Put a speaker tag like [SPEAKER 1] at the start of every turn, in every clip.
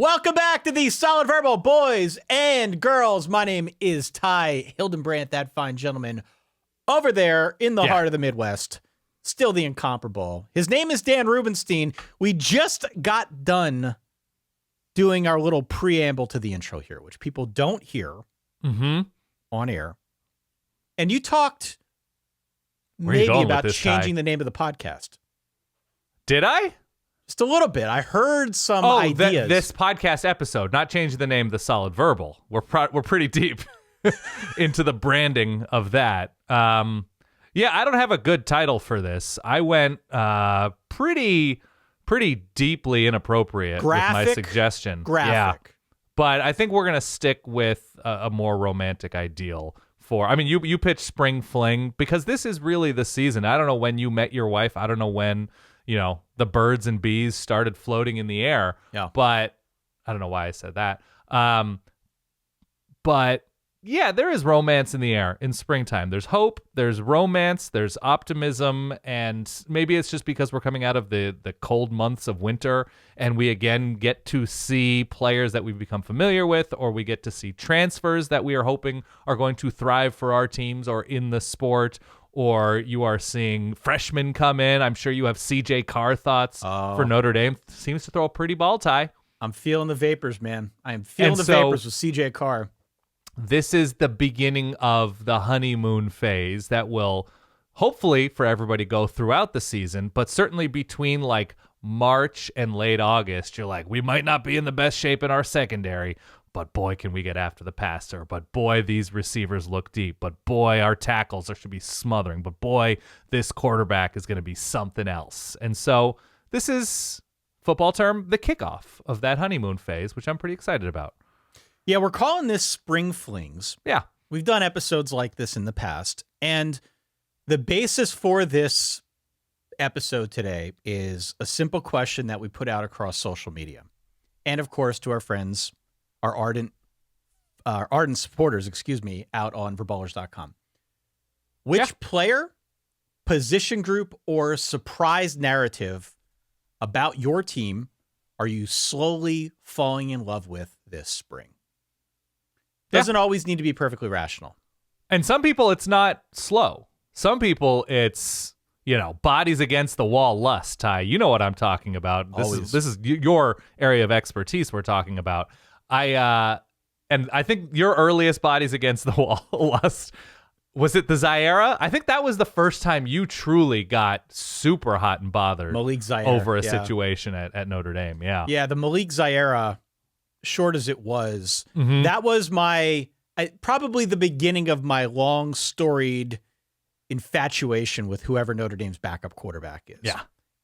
[SPEAKER 1] Welcome back to the Solid Verbal boys and girls. My name is Ty Hildenbrandt, that fine gentleman over there in the heart of the Midwest. Still the incomparable. His name is Dan Rubenstein. We just got done doing our little preamble to the intro here, which people don't hear on air. And you talked maybe about changing the name of the podcast.
[SPEAKER 2] Did I?
[SPEAKER 1] Just a little bit. I heard some ideas.
[SPEAKER 2] This podcast episode, not changing the name, The Solid Verbal. We're pretty deep into the branding of that. I don't have a good title for this. I went pretty deeply inappropriate with my suggestion. Yeah. But I think we're going to stick with a more romantic ideal for, you pitched Spring Fling because this is really the season. I don't know when you met your wife. I don't know when, the birds and bees started floating in the air. Yeah. But I don't know why I said that. But yeah, there is romance in the air in springtime. There's hope, there's romance, there's optimism, and maybe it's just because we're coming out of the cold months of winter and we again get to see players that we've become familiar with, or we get to see transfers that we are hoping are going to thrive for our teams or in the sport, or you are seeing freshmen come in. I'm sure you have CJ Carr thoughts for Notre Dame. Seems to throw a pretty ball, Ty.
[SPEAKER 1] I'm feeling the vapors, man. I am feeling vapors with CJ Carr.
[SPEAKER 2] This is the beginning of the honeymoon phase that will hopefully for everybody go throughout the season, but certainly between like March and late August, you're like, we might not be in the best shape in our secondary, but boy, can we get after the passer. But boy, these receivers look deep. But boy, our tackles should be smothering. But boy, this quarterback is going to be something else. And so this is, football term, the kickoff of that honeymoon phase, which I'm pretty excited about.
[SPEAKER 1] Yeah, we're calling this Spring Flings.
[SPEAKER 2] Yeah.
[SPEAKER 1] We've done episodes like this in the past. And the basis for this episode today is a simple question that we put out across social media. And of course, to our friends, our ardent supporters, out on verballers.com. Which player, position group, or surprise narrative about your team are you slowly falling in love with this spring? Doesn't always need to be perfectly rational.
[SPEAKER 2] And some people, it's not slow. Some people, it's, bodies against the wall lust, Ty. You know what I'm talking about. This is your area of expertise we're talking about. I think your earliest bodies against the wall lust, was it the Zaire? I think that was the first time you truly got super hot and bothered
[SPEAKER 1] Malik Zaire,
[SPEAKER 2] over a situation at Notre Dame. Yeah.
[SPEAKER 1] Yeah, the Malik Zaire, short as it was, that was probably the beginning of my long storied infatuation with whoever Notre Dame's backup quarterback is.
[SPEAKER 2] Yeah.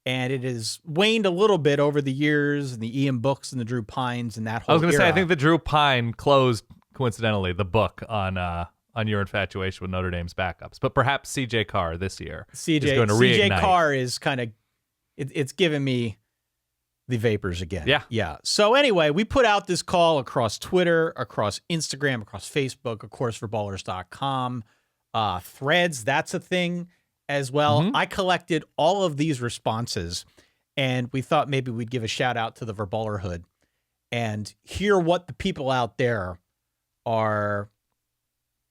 [SPEAKER 1] And it has waned a little bit over the years, and the Ian Books and the Drew Pines and that whole
[SPEAKER 2] I was going to
[SPEAKER 1] era.
[SPEAKER 2] say, I think the Drew Pine closed, coincidentally, the book on your infatuation with Notre Dame's backups. But perhaps CJ Carr this year is going to reignite.
[SPEAKER 1] CJ Carr is kind of, it's giving me the vapors again.
[SPEAKER 2] Yeah.
[SPEAKER 1] Yeah. So anyway, we put out this call across Twitter, across Instagram, across Facebook, of course, verballers.com. Threads, that's a thing as well. I collected all of these responses, and we thought maybe we'd give a shout out to the Verballerhood and hear what the people out there are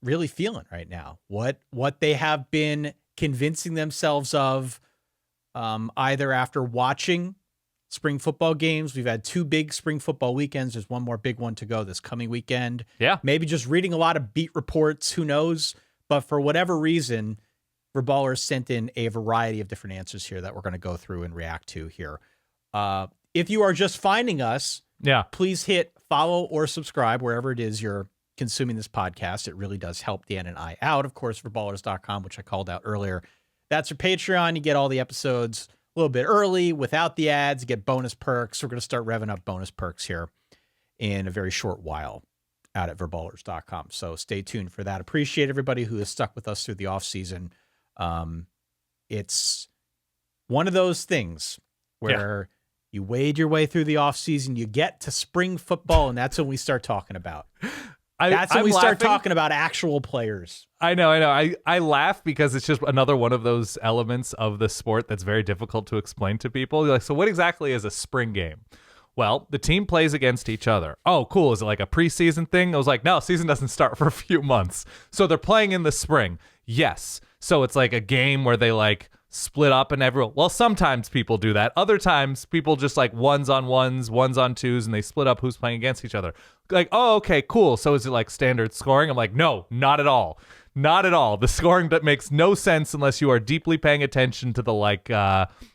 [SPEAKER 1] really feeling right now. What they have been convincing themselves of, either after watching spring football games. We've had 2 big spring football weekends. There's one more big one to go this coming weekend.
[SPEAKER 2] Yeah.
[SPEAKER 1] Maybe just reading a lot of beat reports. Who knows? But for whatever reason, Verballers sent in a variety of different answers here that we're going to go through and react to here. If you are just finding us, please hit follow or subscribe wherever it is you're consuming this podcast. It really does help Dan and I out. Of course, verballers.com, which I called out earlier. That's your Patreon. You get all the episodes a little bit early without the ads. You get bonus perks. We're going to start revving up bonus perks here in a very short while out at verballers.com. So stay tuned for that. Appreciate everybody who has stuck with us through the off season. It's one of those things where you wade your way through the off season, you get to spring football, and that's when we start talking about. That's when we start talking about actual players.
[SPEAKER 2] I know. I laugh because it's just another one of those elements of the sport that's very difficult to explain to people. You're like, so what exactly is a spring game? Well, the team plays against each other. Oh, cool. Is it like a preseason thing? I was like, no, season doesn't start for a few months. So they're playing in the spring. Yes. So it's like a game where they like split up and everyone. Well, sometimes people do that. Other times people just like ones on ones, ones on twos, and they split up who's playing against each other. Like, oh, okay, cool. So is it like standard scoring? I'm like, no, not at all. Not at all. The scoring that makes no sense unless you are deeply paying attention to the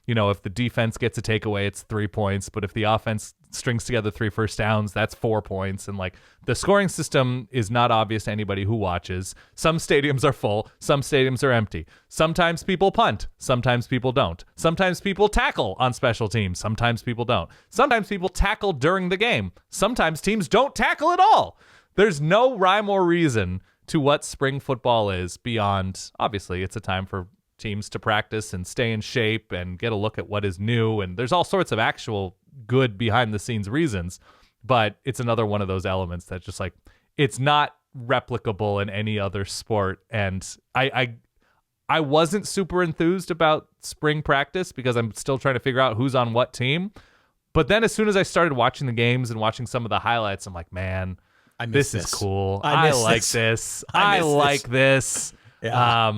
[SPEAKER 2] if the defense gets a takeaway, it's 3 points. But if the offense strings together 3 first downs, that's 4 points. And like the scoring system is not obvious to anybody who watches. Some stadiums are full. Some stadiums are empty. Sometimes people punt. Sometimes people don't. Sometimes people tackle on special teams. Sometimes people don't. Sometimes people tackle during the game. Sometimes teams don't tackle at all. There's no rhyme or reason to what spring football is beyond, obviously, it's a time for teams to practice and stay in shape and get a look at what is new. And there's all sorts of actual good behind the scenes reasons, but it's another one of those elements that just like, it's not replicable in any other sport. And I wasn't super enthused about spring practice because I'm still trying to figure out who's on what team. But then as soon as I started watching the games and watching some of the highlights, I'm like, man, this is cool. I like this. I like this.
[SPEAKER 1] Yeah.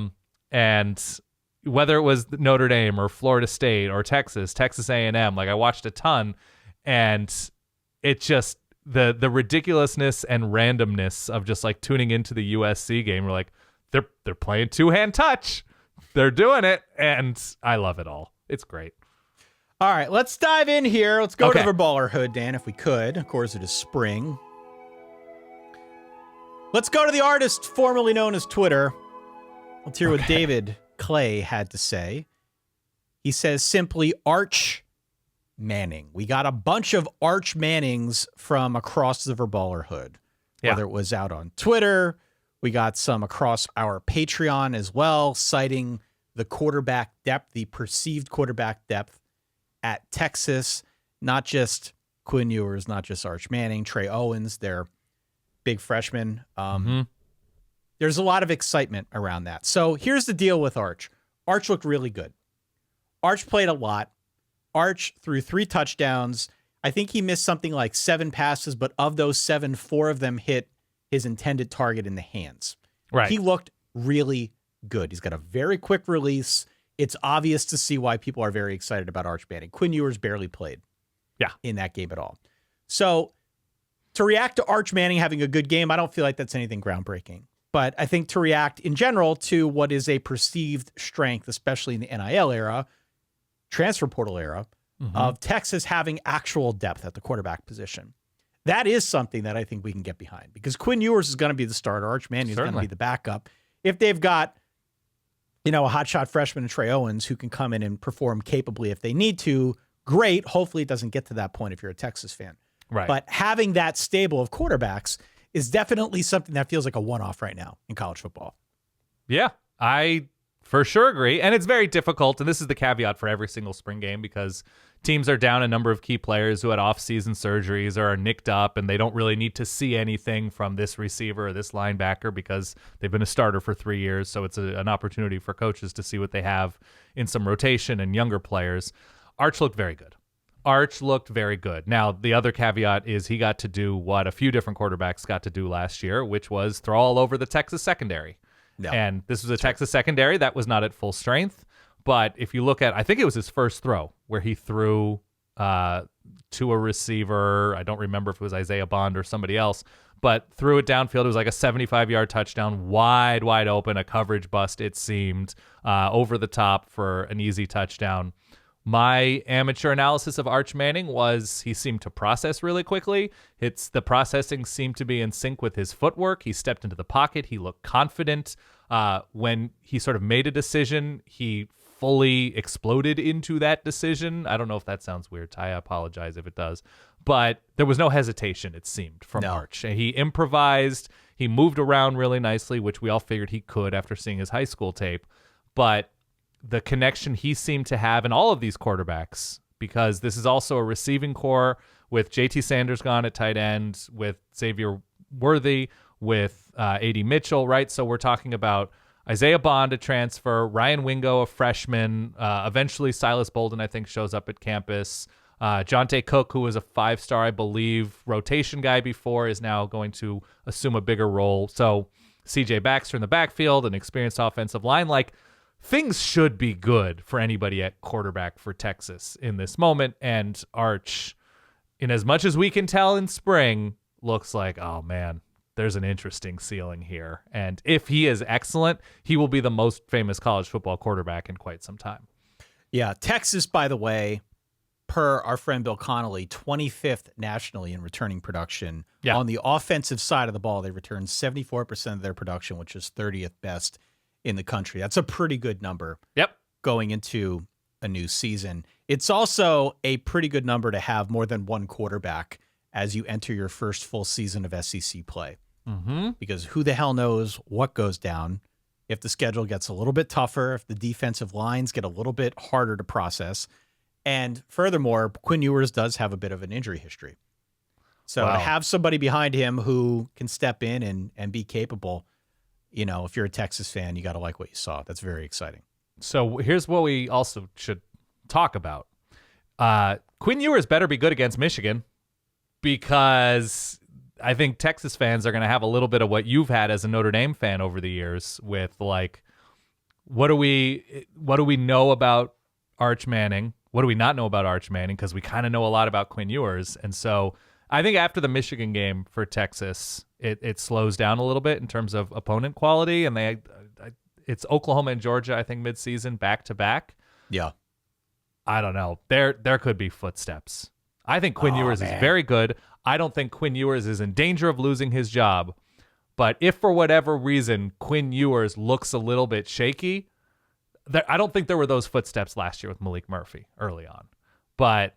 [SPEAKER 2] And whether it was Notre Dame or Florida State or Texas A&M, like I watched a ton, and it just the ridiculousness and randomness of just like tuning into the USC game. We're like, they're playing 2-hand touch. They're doing it, and I love it all. It's great.
[SPEAKER 1] All right, let's dive in here. Let's go to Verballerhood, Dan, if we could. Of course, it is spring. Let's go to the artist formerly known as Twitter. Let's hear what David Clay had to say. He says simply, Arch Manning. We got a bunch of Arch Mannings from across the Verballerhood. Whether it was out on Twitter, we got some across our Patreon as well, citing the quarterback depth, the perceived quarterback depth at Texas. Not just Quinn Ewers, not just Arch Manning, Trey Owens, they're big freshman. There's a lot of excitement around that. So here's the deal with Arch. Arch looked really good. Arch played a lot. Arch threw 3 touchdowns. I think he missed something like 7 passes, but of those 7, 4 of them hit his intended target in the hands.
[SPEAKER 2] Right.
[SPEAKER 1] He looked really good. He's got a very quick release. It's obvious to see why people are very excited about Arch Manning. Quinn Ewers barely played in that game at all. So to react to Arch Manning having a good game, I don't feel like that's anything groundbreaking. But I think to react in general to what is a perceived strength, especially in the NIL era, transfer portal era, of Texas having actual depth at the quarterback position. That is something that I think we can get behind because Quinn Ewers is going to be the starter. Arch Manning is going to be the backup. If they've got, a hotshot freshman, Trey Owens, who can come in and perform capably if they need to, great. Hopefully it doesn't get to that point if you're a Texas fan.
[SPEAKER 2] Right.
[SPEAKER 1] But having that stable of quarterbacks is definitely something that feels like a one-off right now in college football.
[SPEAKER 2] Yeah, I for sure agree. And it's very difficult. And this is the caveat for every single spring game because teams are down a number of key players who had off-season surgeries or are nicked up, and they don't really need to see anything from this receiver or this linebacker because they've been a starter for 3 years. So it's an opportunity for coaches to see what they have in some rotation and younger players. Arch looked very good. Arch looked very good. Now, the other caveat is he got to do what a few different quarterbacks got to do last year, which was throw all over the Texas secondary. No. And this was a Texas secondary that was not at full strength. But if you look at, I think it was his first throw where he threw to a receiver. I don't remember if it was Isaiah Bond or somebody else, but threw it downfield. It was like a 75-yard touchdown, wide open, a coverage bust, it seemed, over the top for an easy touchdown. My amateur analysis of Arch Manning was he seemed to process really quickly. The processing seemed to be in sync with his footwork. He stepped into the pocket. He looked confident. When he sort of made a decision, he fully exploded into that decision. I don't know if that sounds weird, Ty. I apologize if it does. But there was no hesitation, it seemed, from Arch. And he improvised. He moved around really nicely, which we all figured he could after seeing his high school tape. But the connection he seemed to have in all of these quarterbacks, because this is also a receiving core with JT Sanders gone at tight end, with Xavier Worthy, with A.D. Mitchell, right? So we're talking about Isaiah Bond, a transfer, Ryan Wingo, a freshman, eventually Silas Bolden, I think, shows up at campus. Jonte Cook, who was a 5-star, I believe, rotation guy before, is now going to assume a bigger role. So CJ Baxter in the backfield, an experienced offensive line. Like, things should be good for anybody at quarterback for Texas in this moment. And Arch, in as much as we can tell in spring, looks like, oh man, there's an interesting ceiling here. And if he is excellent, he will be the most famous college football quarterback in quite some time.
[SPEAKER 1] Yeah, Texas, by the way, per our friend Bill Connolly, 25th nationally in returning production.
[SPEAKER 2] Yeah.
[SPEAKER 1] On the offensive side of the ball, they returned 74% of their production, which is 30th best in the country. That's a pretty good number.
[SPEAKER 2] Yep.
[SPEAKER 1] Going into a new season. It's also a pretty good number to have more than one quarterback as you enter your first full season of SEC play.
[SPEAKER 2] Mm-hmm.
[SPEAKER 1] Because who the hell knows what goes down if the schedule gets a little bit tougher, if the defensive lines get a little bit harder to process. And furthermore, Quinn Ewers does have a bit of an injury history. So
[SPEAKER 2] Wow.
[SPEAKER 1] to have somebody behind him who can step in and be capable, you know, if you're a Texas fan, you got to like what you saw. That's very exciting.
[SPEAKER 2] So here's what we also should talk about. Quinn Ewers better be good against Michigan, because I think Texas fans are going to have a little bit of what you've had as a Notre Dame fan over the years with, like, what do we know about Arch Manning? What do we not know about Arch Manning? Because we kind of know a lot about Quinn Ewers. And so I think after the Michigan game for Texas, it slows down a little bit in terms of opponent quality. And it's Oklahoma and Georgia, I think, midseason back to back.
[SPEAKER 1] Yeah.
[SPEAKER 2] I don't know. There could be footsteps. I think Quinn Ewers is very good. I don't think Quinn Ewers is in danger of losing his job. But if for whatever reason Quinn Ewers looks a little bit shaky, I don't think there were those footsteps last year with Malik Murphy early on. But,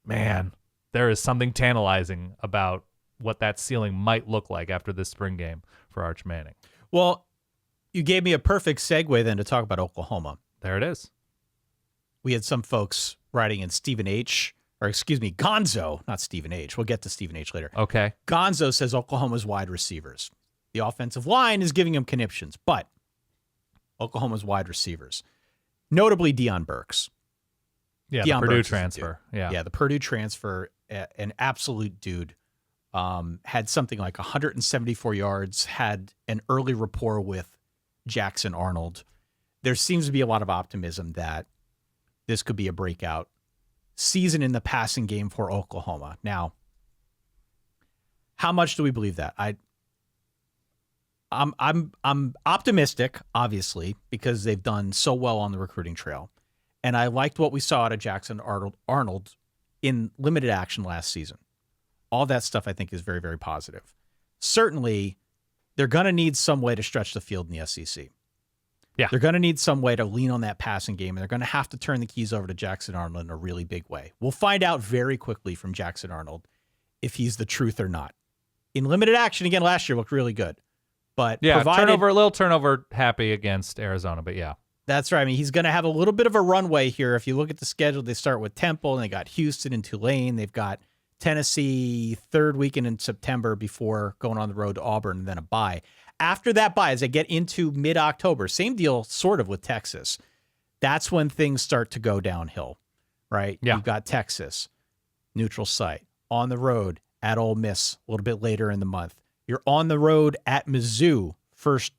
[SPEAKER 2] man, there is something tantalizing about what that ceiling might look like after this spring game for Arch Manning.
[SPEAKER 1] Well, you gave me a perfect segue then to talk about Oklahoma.
[SPEAKER 2] There it is.
[SPEAKER 1] We had some folks writing in Gonzo, not Stephen H. We'll get to Stephen H. later.
[SPEAKER 2] Okay.
[SPEAKER 1] Gonzo says Oklahoma's wide receivers. The offensive line is giving him conniptions, but Oklahoma's wide receivers, notably Deion Burks.
[SPEAKER 2] Yeah,
[SPEAKER 1] Deion
[SPEAKER 2] the Purdue
[SPEAKER 1] Burks is a
[SPEAKER 2] transfer.
[SPEAKER 1] dude.
[SPEAKER 2] Yeah.
[SPEAKER 1] Yeah, the Purdue transfer, an absolute dude. Had something like 174 yards, had an early rapport with Jackson Arnold. There seems to be a lot of optimism that this could be a breakout season in the passing game for Oklahoma. Now, how much do we believe that? I'm optimistic, obviously, because they've done so well on the recruiting trail. And I liked what we saw out of Jackson Arnold in limited action last season. All that stuff I think is very, very positive. Certainly, they're going to need some way to stretch the field in the SEC.
[SPEAKER 2] Yeah.
[SPEAKER 1] They're going to need some way to lean on that passing game, and they're going to have to turn the keys over to Jackson Arnold in a really big way. We'll find out very quickly from Jackson Arnold if he's the truth or not. In limited action, again, last year looked really good. But
[SPEAKER 2] yeah,
[SPEAKER 1] provided,
[SPEAKER 2] a little turnover happy against Arizona, but yeah.
[SPEAKER 1] That's right. I mean, he's going to have a little bit of a runway here. If you look at the schedule, they start with Temple, and they got Houston and Tulane. They've got Tennessee third weekend in September before going on the road to Auburn and then a bye. After that bye, as they get into mid-October, same deal sort of with Texas. That's when things start to go downhill, right?
[SPEAKER 2] Yeah.
[SPEAKER 1] You've got Texas, neutral site, on the road at Ole Miss a little bit later in the month. You're on the road at Mizzou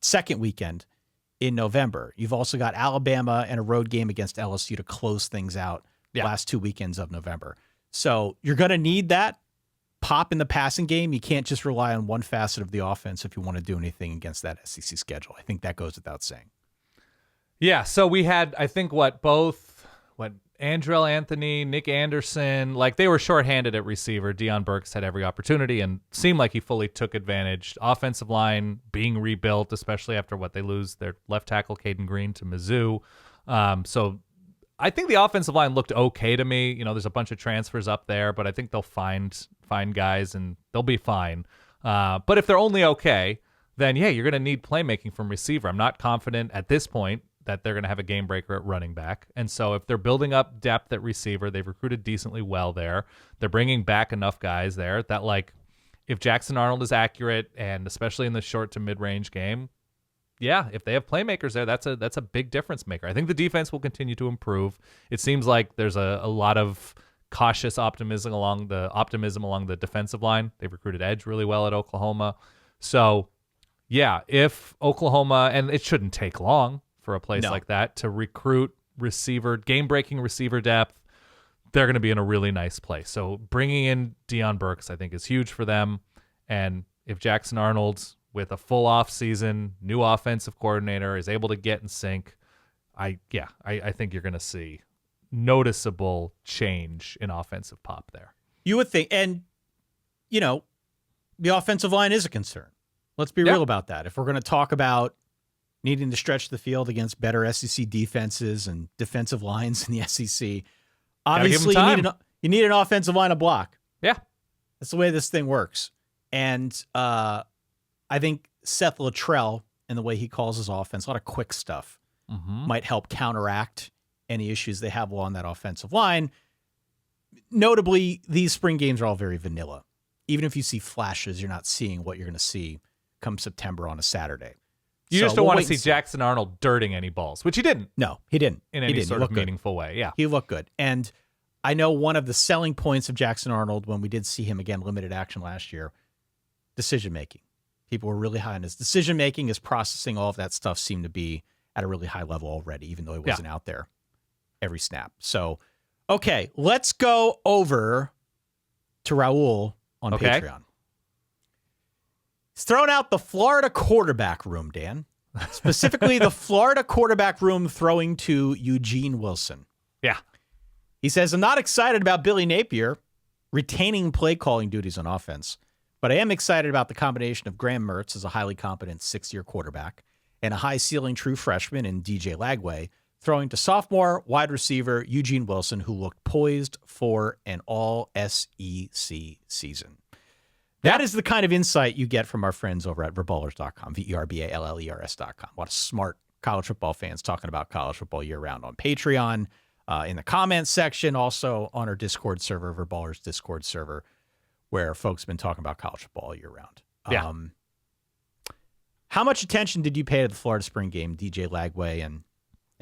[SPEAKER 1] second weekend in November. You've also got Alabama and a road game against LSU to close things out last 2 weekends of November. So you're going to need that pop in the passing game. You can't just rely on one facet of the offense if you want to do anything against that SEC schedule. I think that goes without saying.
[SPEAKER 2] Yeah, so we had, I think, Andrell Anthony, Nick Anderson, like they were shorthanded at receiver. Deion Burks had every opportunity and seemed like he fully took advantage. Offensive line being rebuilt, especially after what they lose their left tackle, Caden Green, to Mizzou. So I think the offensive line looked okay to me. You know, there's a bunch of transfers up there, but I think they'll find guys and they'll be fine. But if they're only okay, then yeah, you're going to need playmaking from receiver. I'm not confident at this point that they're going to have a game breaker at running back. And so if they're building up depth at receiver, they've recruited decently well there. They're bringing back enough guys there that, like, if Jackson Arnold is accurate, and especially in the short to mid-range game, yeah, if they have playmakers there, that's a big difference maker. I think the defense will continue to improve. It seems like there's a lot of cautious optimism along the defensive line. They've recruited edge really well at Oklahoma. So, yeah, if Oklahoma, and it shouldn't take long for a place like that to recruit game-breaking receiver depth, they're going to be in a really nice place. So bringing in Deion Burks, I think, is huge for them. And if Jackson Arnold, with a full off-season, new offensive coordinator, is able to get in sync, I think you're going to see noticeable change in offensive pop there.
[SPEAKER 1] You would think, and, the offensive line is a concern. Let's be real about that. If we're going to talk about needing to stretch the field against better SEC defenses and defensive lines in the SEC, obviously you need an offensive line to block.
[SPEAKER 2] Yeah.
[SPEAKER 1] That's the way this thing works. And I think Seth Luttrell and the way he calls his offense, a lot of quick stuff, might help counteract any issues they have along that offensive line. Notably, these spring games are all very vanilla. Even if you see flashes, you're not seeing what you're going to see come September on a Saturday.
[SPEAKER 2] You just don't want to see Jackson Arnold dirting any balls, which he didn't.
[SPEAKER 1] No, he didn't.
[SPEAKER 2] In any sort of meaningful way, yeah.
[SPEAKER 1] He looked good. And I know one of the selling points of Jackson Arnold when we did see him again limited action last year, decision-making. People were really high on his decision-making. His processing, all of that stuff seemed to be at a really high level already, even though he wasn't out there every snap. So, okay, let's go over to Raul on Patreon. He's thrown out the Florida quarterback room, Dan. Specifically, the Florida quarterback room throwing to Eugene Wilson.
[SPEAKER 2] Yeah.
[SPEAKER 1] He says, I'm not excited about Billy Napier retaining play calling duties on offense, but I am excited about the combination of Graham Mertz as a highly competent sixth-year quarterback and a high-ceiling true freshman in DJ Lagway, throwing to sophomore wide receiver Eugene Wilson, who looked poised for an all-SEC season. That is the kind of insight you get from our friends over at verballers.com, verballers.com. A lot of smart college football fans talking about college football year-round on Patreon, in the comments section, also on our Discord server, Verballers Discord server, where folks have been talking about college football year-round.
[SPEAKER 2] Yeah.
[SPEAKER 1] How much attention did you pay to the Florida spring game, DJ Lagway, and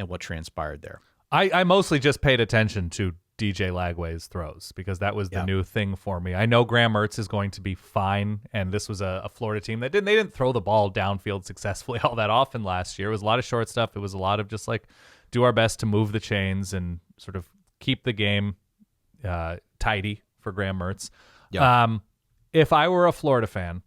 [SPEAKER 1] what transpired there?
[SPEAKER 2] I mostly just paid attention to DJ Lagway's throws because that was the new thing for me. I know Graham Mertz is going to be fine, and this was a Florida team that they didn't throw the ball downfield successfully all that often last year. It was a lot of short stuff. It was a lot of just do our best to move the chains and sort of keep the game tidy for Graham Mertz. Yeah. If I were a Florida fan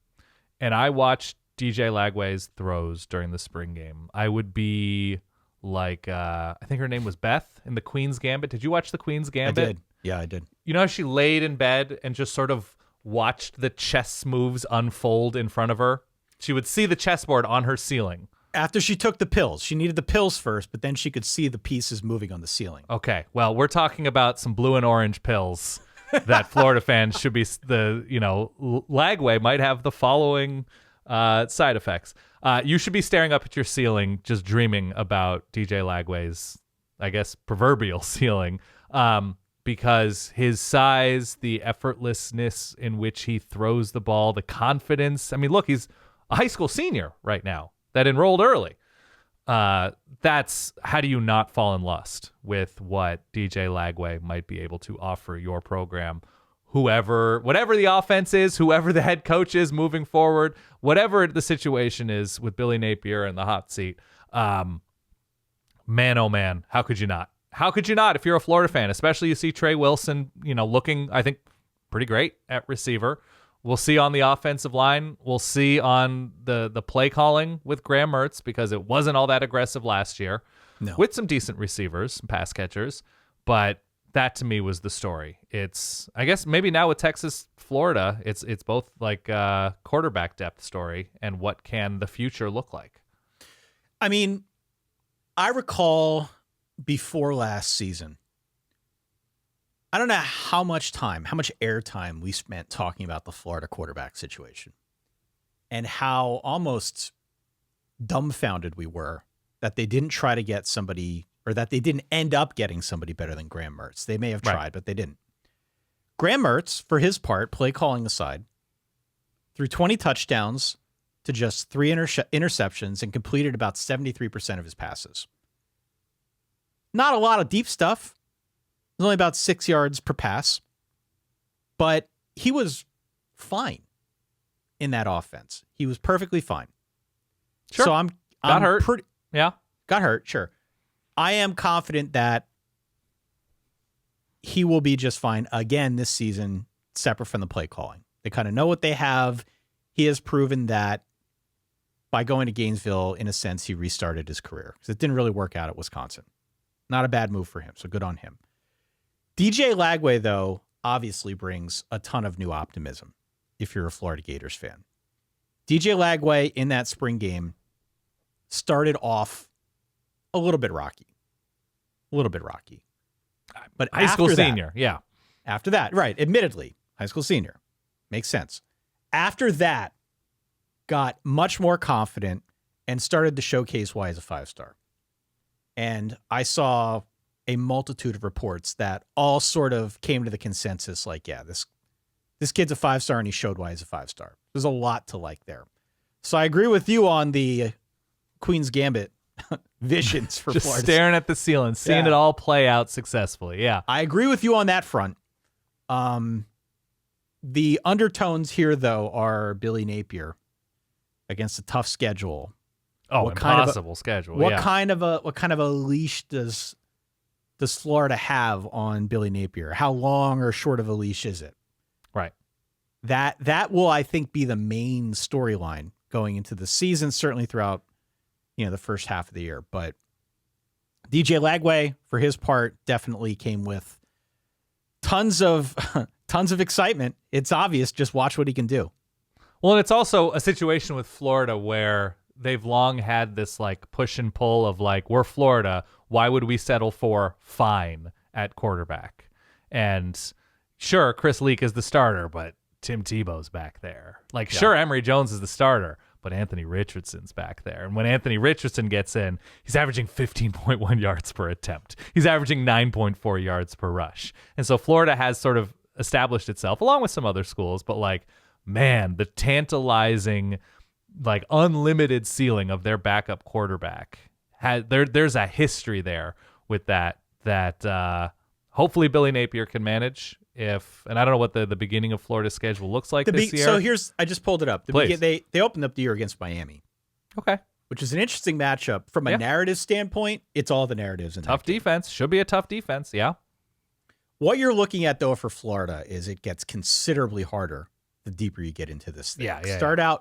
[SPEAKER 2] and I watched DJ Lagway's throws during the spring game, I would be like, I think her name was Beth in the Queen's Gambit. Did you watch the Queen's Gambit?
[SPEAKER 1] I did. Yeah, I did.
[SPEAKER 2] You know how she laid in bed and just sort of watched the chess moves unfold in front of her? She would see the chessboard on her ceiling.
[SPEAKER 1] After she took the pills. She needed the pills first, but then she could see the pieces moving on the ceiling.
[SPEAKER 2] Okay, well, we're talking about some blue and orange pills that Florida fans should be, Lagway might have the following side effects. You should be staring up at your ceiling, just dreaming about DJ Lagway's, I guess, proverbial ceiling, because his size, the effortlessness in which he throws the ball, the confidence. I mean, look, he's a high school senior right now that enrolled early. That's how do you not fall in lust with what DJ Lagway might be able to offer your program? Whatever the offense is, whoever the head coach is moving forward, whatever the situation is with Billy Napier in the hot seat, man, oh man, how could you not? How could you not if you're a Florida fan, especially you see Trey Wilson, looking, I think, pretty great at receiver. We'll see on the offensive line. We'll see on the play calling with Graham Mertz because it wasn't all that aggressive last year with some decent receivers, some pass catchers. But that to me was the story. It's, I guess maybe now with Texas, Florida, it's both like a quarterback depth story and what can the future look like.
[SPEAKER 1] I mean, I recall before last season, I don't know how much airtime we spent talking about the Florida quarterback situation and how almost dumbfounded we were that they didn't try to get somebody or that they didn't end up getting somebody better than Graham Mertz. They may have tried, but they didn't. Graham Mertz, for his part, play calling aside, threw 20 touchdowns to just 3 interceptions and completed about 73% of his passes. Not a lot of deep stuff. was only about 6 yards per pass, but he was fine in that offense. He was perfectly fine.
[SPEAKER 2] Sure.
[SPEAKER 1] So I'm
[SPEAKER 2] got hurt.
[SPEAKER 1] Got hurt. Sure. I am confident that he will be just fine again this season, separate from the play calling. They kind of know what they have. He has proven that by going to Gainesville, in a sense, he restarted his career because it didn't really work out at Wisconsin. Not a bad move for him, so good on him. DJ Lagway, though, obviously brings a ton of new optimism if you're a Florida Gators fan. DJ Lagway in that spring game started off a little bit rocky. But
[SPEAKER 2] high school senior, yeah.
[SPEAKER 1] After that, right, admittedly, high school senior. Makes sense. After that, got much more confident and started to showcase why he's a 5-star. And I saw a multitude of reports that all sort of came to the consensus like, yeah, this kid's a 5-star and he showed why he's a 5-star. There's a lot to like there. So I agree with you on the Queen's Gambit visions for
[SPEAKER 2] just
[SPEAKER 1] Florida.
[SPEAKER 2] Staring at the ceiling, seeing it all play out successfully. Yeah.
[SPEAKER 1] I agree with you on that front. The undertones here, though, are Billy Napier against a tough schedule.
[SPEAKER 2] Oh, impossible schedule.
[SPEAKER 1] What kind of a leash does Florida have on Billy Napier? How long or short of a leash is it?
[SPEAKER 2] Right.
[SPEAKER 1] That will, I think, be the main storyline going into the season, certainly throughout, the first half of the year. But DJ Lagway, for his part, definitely came with tons of excitement. It's obvious. Just watch what he can do.
[SPEAKER 2] Well, and it's also a situation with Florida where they've long had this like push and pull of like, we're Florida. Why would we settle for fine at quarterback? And sure, Chris Leak is the starter, but Tim Tebow's back there. Like, sure, Emory Jones is the starter, but Anthony Richardson's back there. And when Anthony Richardson gets in, he's averaging 15.1 yards per attempt. He's averaging 9.4 yards per rush. And so Florida has sort of established itself, along with some other schools, but like, man, the tantalizing, like unlimited ceiling of their backup quarterback. There's a history there with that hopefully Billy Napier can manage. And I don't know what the beginning of Florida's schedule looks like this year.
[SPEAKER 1] So I just pulled it up. They opened up the year against Miami.
[SPEAKER 2] Okay.
[SPEAKER 1] Which is an interesting matchup. From a narrative standpoint, it's all the narratives. In
[SPEAKER 2] tough defense. Should be a tough defense, yeah.
[SPEAKER 1] What you're looking at, though, for Florida is it gets considerably harder the deeper you get into this thing.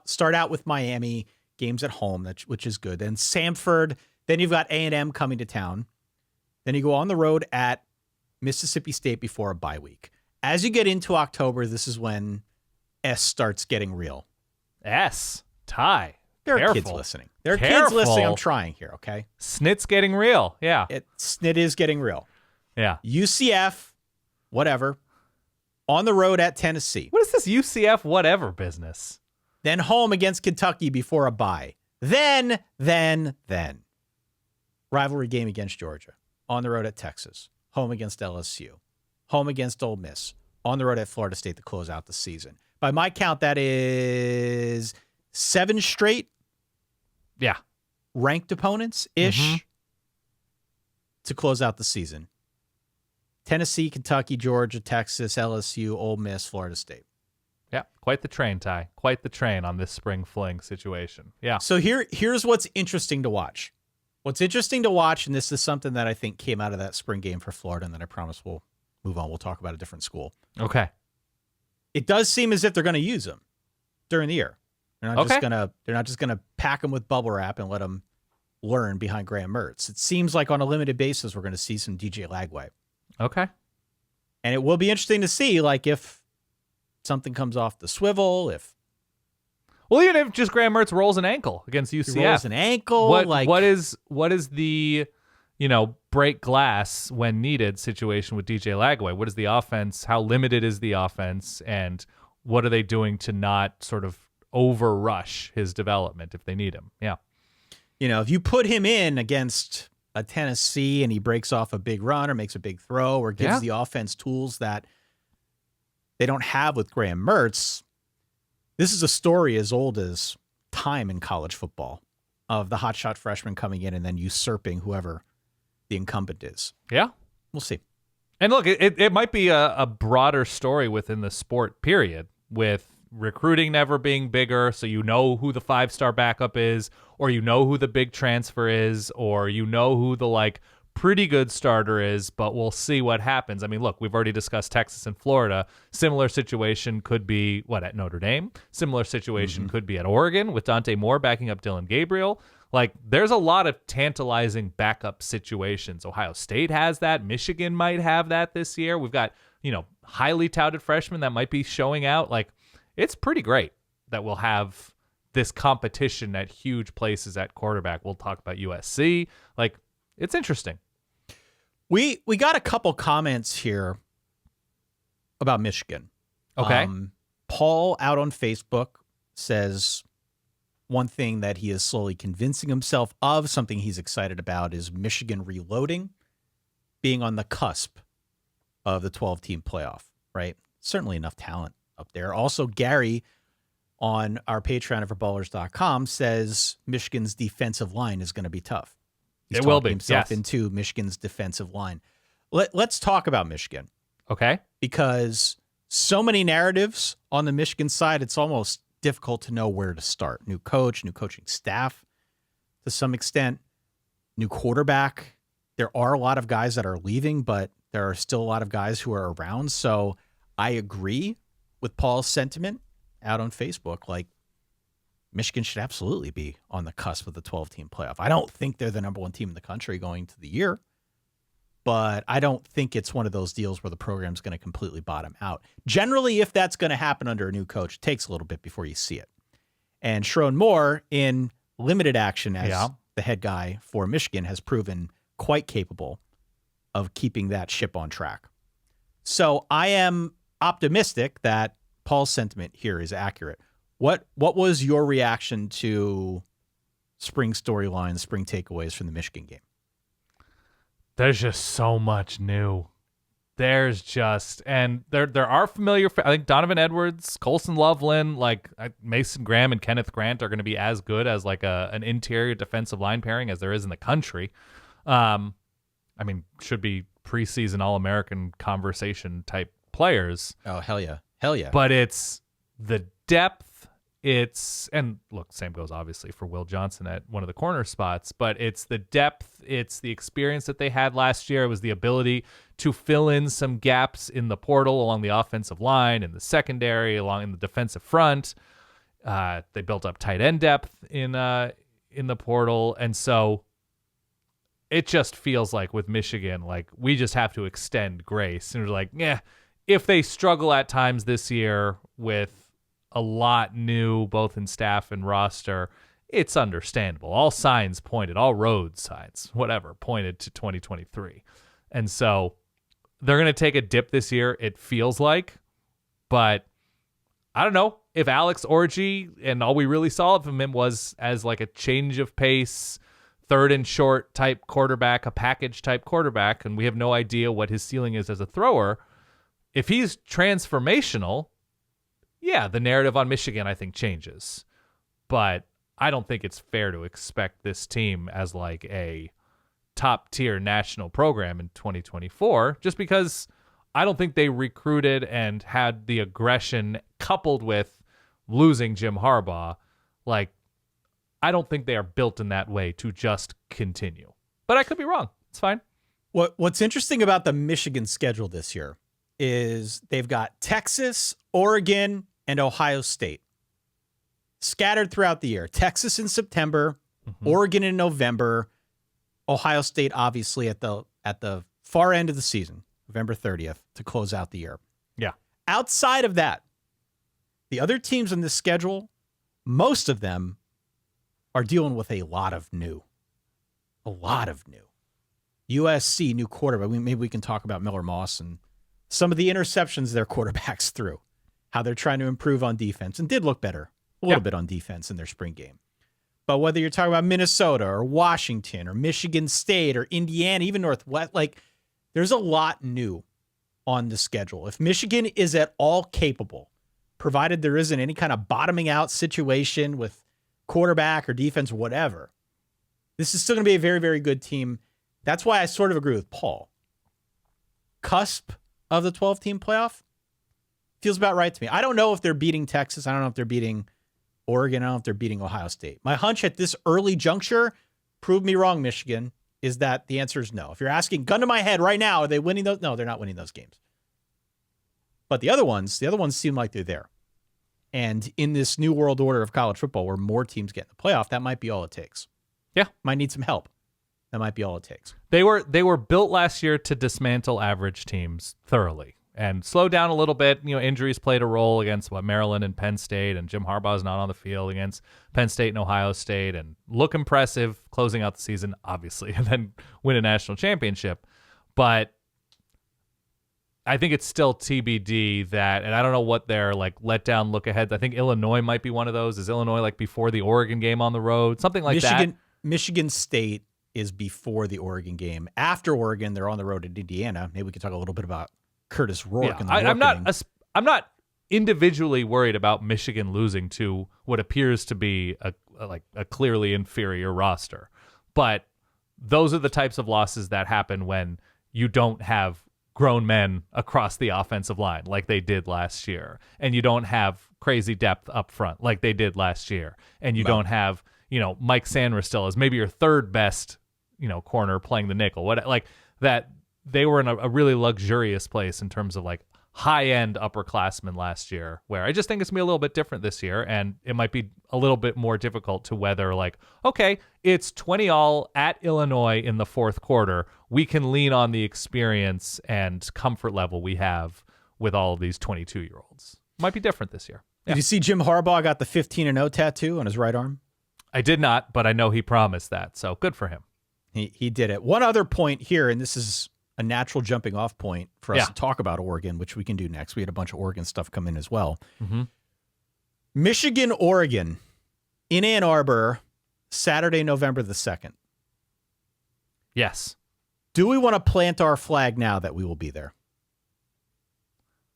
[SPEAKER 1] Start out with Miami, games at home, which is good. Then Samford, then you've got A&M coming to town. Then you go on the road at Mississippi State before a bye week. As you get into October, this is when S starts getting real.
[SPEAKER 2] Ty.
[SPEAKER 1] There are kids listening. Kids listening. I'm trying here, okay?
[SPEAKER 2] Snit's getting real. Yeah.
[SPEAKER 1] Snit is getting real.
[SPEAKER 2] Yeah.
[SPEAKER 1] UCF, whatever. On the road at Tennessee.
[SPEAKER 2] What is this UCF whatever business?
[SPEAKER 1] Then home against Kentucky before a bye. Then. Rivalry game against Georgia. On the road at Texas. Home against LSU. Home against Ole Miss. On the road at Florida State to close out the season. By my count, that is 7 straight ranked opponents-ish to close out the season. Tennessee, Kentucky, Georgia, Texas, LSU, Ole Miss, Florida State.
[SPEAKER 2] Yeah, quite the train, Ty. Quite the train on this spring fling situation. Yeah.
[SPEAKER 1] So here's what's interesting to watch. What's interesting to watch, and this is something that I think came out of that spring game for Florida, and then I promise we'll move on. We'll talk about a different school.
[SPEAKER 2] Okay.
[SPEAKER 1] It does seem as if they're going to use them during the year. They're not just gonna pack them with bubble wrap and let them learn behind Graham Mertz. It seems like on a limited basis we're going to see some DJ Lagway.
[SPEAKER 2] Okay.
[SPEAKER 1] And it will be interesting to see, like, if something comes off the swivel,
[SPEAKER 2] even if just Graham Mertz rolls an ankle against UCF.
[SPEAKER 1] He rolls an ankle.
[SPEAKER 2] What is the, break glass when needed situation with DJ Lagway? What is the offense? How limited is the offense? And what are they doing to not sort of overrush his development if they need him? Yeah.
[SPEAKER 1] If you put him in against a Tennessee and he breaks off a big run or makes a big throw or gives the offense tools that they don't have with Graham Mertz, this is a story as old as time in college football of the hotshot freshman coming in and then usurping whoever the incumbent is.
[SPEAKER 2] Yeah.
[SPEAKER 1] We'll see.
[SPEAKER 2] And look, it might be a broader story within the sport, period, with recruiting never being bigger, so you know who the 5-star backup is, or you know who the big transfer is, or you know who the, like, pretty good starter is, but we'll see what happens. I mean, look, we've already discussed Texas and Florida. Similar situation could be, at Notre Dame? Similar situation could be at Oregon with Dante Moore backing up Dylan Gabriel. Like, there's a lot of tantalizing backup situations. Ohio State has that. Michigan might have that this year. We've got, highly touted freshmen that might be showing out. Like, it's pretty great that we'll have this competition at huge places at quarterback. We'll talk about USC. Like, it's interesting.
[SPEAKER 1] We got a couple comments here about Michigan.
[SPEAKER 2] Okay.
[SPEAKER 1] Paul out on Facebook says one thing that he is slowly convincing himself of, something he's excited about, is Michigan reloading, being on the cusp of the 12-team playoff, right? Certainly enough talent up there. Also, Gary on our Patreon at footballers.com says Michigan's defensive line is going to be tough. He's
[SPEAKER 2] it will be.
[SPEAKER 1] Himself into Michigan's defensive line. Let's talk about Michigan.
[SPEAKER 2] Okay.
[SPEAKER 1] Because so many narratives on the Michigan side, it's almost difficult to know where to start. New coach, new coaching staff to some extent, new quarterback. There are a lot of guys that are leaving, but there are still a lot of guys who are around. So I agree with Paul's sentiment out on Facebook. Like, Michigan should absolutely be on the cusp of the 12-team playoff. I don't think they're the number one team in the country going to the year, but I don't think it's one of those deals where the program's going to completely bottom out. Generally, if that's going to happen under a new coach, it takes a little bit before you see it. And Sharon Moore, in limited action as the head guy for Michigan, has proven quite capable of keeping that ship on track. So I am optimistic that Paul's sentiment here is accurate. What was your reaction to spring storylines, spring takeaways from the Michigan game?
[SPEAKER 2] There's just so much new. There's just, and there are familiar, I think Donovan Edwards, Colson Loveland, like Mason Graham and Kenneth Grant are going to be as good as like an interior defensive line pairing as there is in the country. I mean, should be preseason All-American conversation type players.
[SPEAKER 1] Oh, hell yeah. Hell yeah.
[SPEAKER 2] But it's the depth. And look, same goes obviously for Will Johnson at one of the corner spots, but it's the depth, it's the experience that they had last year. It was the ability to fill in some gaps in the portal along the offensive line, in the secondary, along in the defensive front. They built up tight end depth in the portal. And so it just feels like with Michigan, like we just have to extend grace. And we're like, if they struggle at times this year with a lot new, both in staff and roster, it's understandable. All signs pointed, all road signs, whatever, pointed to 2023. And so they're going to take a dip this year, it feels like. But I don't know if Alex Orji, and all we really saw of him was as like a change of pace, third and short type quarterback, a package type quarterback, and we have no idea what his ceiling is as a thrower. If he's transformational, the narrative on Michigan, I think, changes. But I don't think it's fair to expect this team as like a top-tier national program in 2024, just because I don't think they recruited and had the aggression coupled with losing Jim Harbaugh. Like, I don't think they are built in that way to just continue. But I could be wrong. It's fine.
[SPEAKER 1] What's interesting about the Michigan schedule this year is they've got Texas, Oregon, and Ohio State scattered throughout the year. Texas in September, Oregon in November, Ohio State obviously at the far end of the season, November 30th, to close out the year.
[SPEAKER 2] Yeah.
[SPEAKER 1] Outside of that, the other teams on this schedule, most of them are dealing with a lot of new. A lot of new. USC, new quarterback. Maybe we can talk about Miller Moss and some of the interceptions their quarterbacks threw, how they're trying to improve on defense, and did look better a little bit on defense in their spring game. But whether you're talking about Minnesota or Washington or Michigan State or Indiana, even Northwest, like there's a lot new on the schedule. If Michigan is at all capable, provided there isn't any kind of bottoming out situation with quarterback or defense or whatever, this is still going to be a very, very good team. That's why I sort of agree with Paul. cusp of the 12-team playoff. Feels about right to me. I don't know if they're beating Texas. I don't know if they're beating Oregon. I don't know if they're beating Ohio State. My hunch at this early juncture, prove me wrong, Michigan, is that the answer is no. If you're asking, gun to my head right now, are they winning those? No, they're not winning those games. But the other ones seem like they're there. And in this new world order of college football where more teams get in the playoff, that might be all it takes.
[SPEAKER 2] Yeah.
[SPEAKER 1] Might need some help. That might be all it takes.
[SPEAKER 2] They were built last year to dismantle average teams thoroughly and slow down a little bit. Injuries played a role against Maryland and Penn State, and Jim Harbaugh's not on the field against Penn State and Ohio State, and look impressive closing out the season, obviously, and then win a national championship. But I think it's still TBD that, and I don't know what their letdown look ahead. I think Illinois might be one of those. Is Illinois before the Oregon game on the road? Something like that.
[SPEAKER 1] Michigan State is before the Oregon game. After Oregon, they're on the road at Indiana. Maybe we could talk a little bit about Curtis Rourke.
[SPEAKER 2] Yeah, I'm not individually worried about Michigan losing to what appears to be a clearly inferior roster, but those are the types of losses that happen when you don't have grown men across the offensive line like they did last year, and you don't have crazy depth up front like they did last year, and you don't have Mike Sanders still as maybe your third best corner playing the nickel. That they were in a really luxurious place in terms of high-end upperclassmen last year, where I just think it's going to be a little bit different this year, and it might be a little bit more difficult to weather, okay, it's 20-all at Illinois in the fourth quarter. We can lean on the experience and comfort level we have with all of these 22-year-olds. Might be different this year. Yeah.
[SPEAKER 1] Did you see Jim Harbaugh got the 15-0 tattoo on his right arm?
[SPEAKER 2] I did not, but I know he promised that, so good for him.
[SPEAKER 1] He did it. One other point here, and this is a natural jumping off point for us to talk about Oregon, which we can do next. We had a bunch of Oregon stuff come in as well.
[SPEAKER 2] Mm-hmm.
[SPEAKER 1] Michigan, Oregon in Ann Arbor, Saturday, November the 2nd.
[SPEAKER 2] Yes.
[SPEAKER 1] Do we want to plant our flag now that we will be there?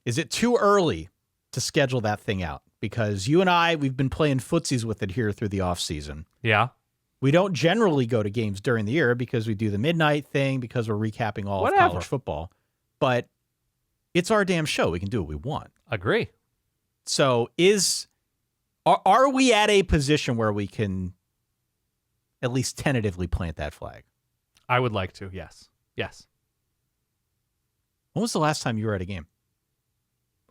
[SPEAKER 1] Is it too early to schedule that thing out? Because you and I, we've been playing footsies with it here through the off season.
[SPEAKER 2] Yeah.
[SPEAKER 1] We don't generally go to games during the year because we do the midnight thing because we're recapping all of college football. But it's our damn show. We can do what we want.
[SPEAKER 2] Agree.
[SPEAKER 1] So are we at a position where we can at least tentatively plant that flag?
[SPEAKER 2] I would like to, yes. Yes.
[SPEAKER 1] When was the last time you were at a game?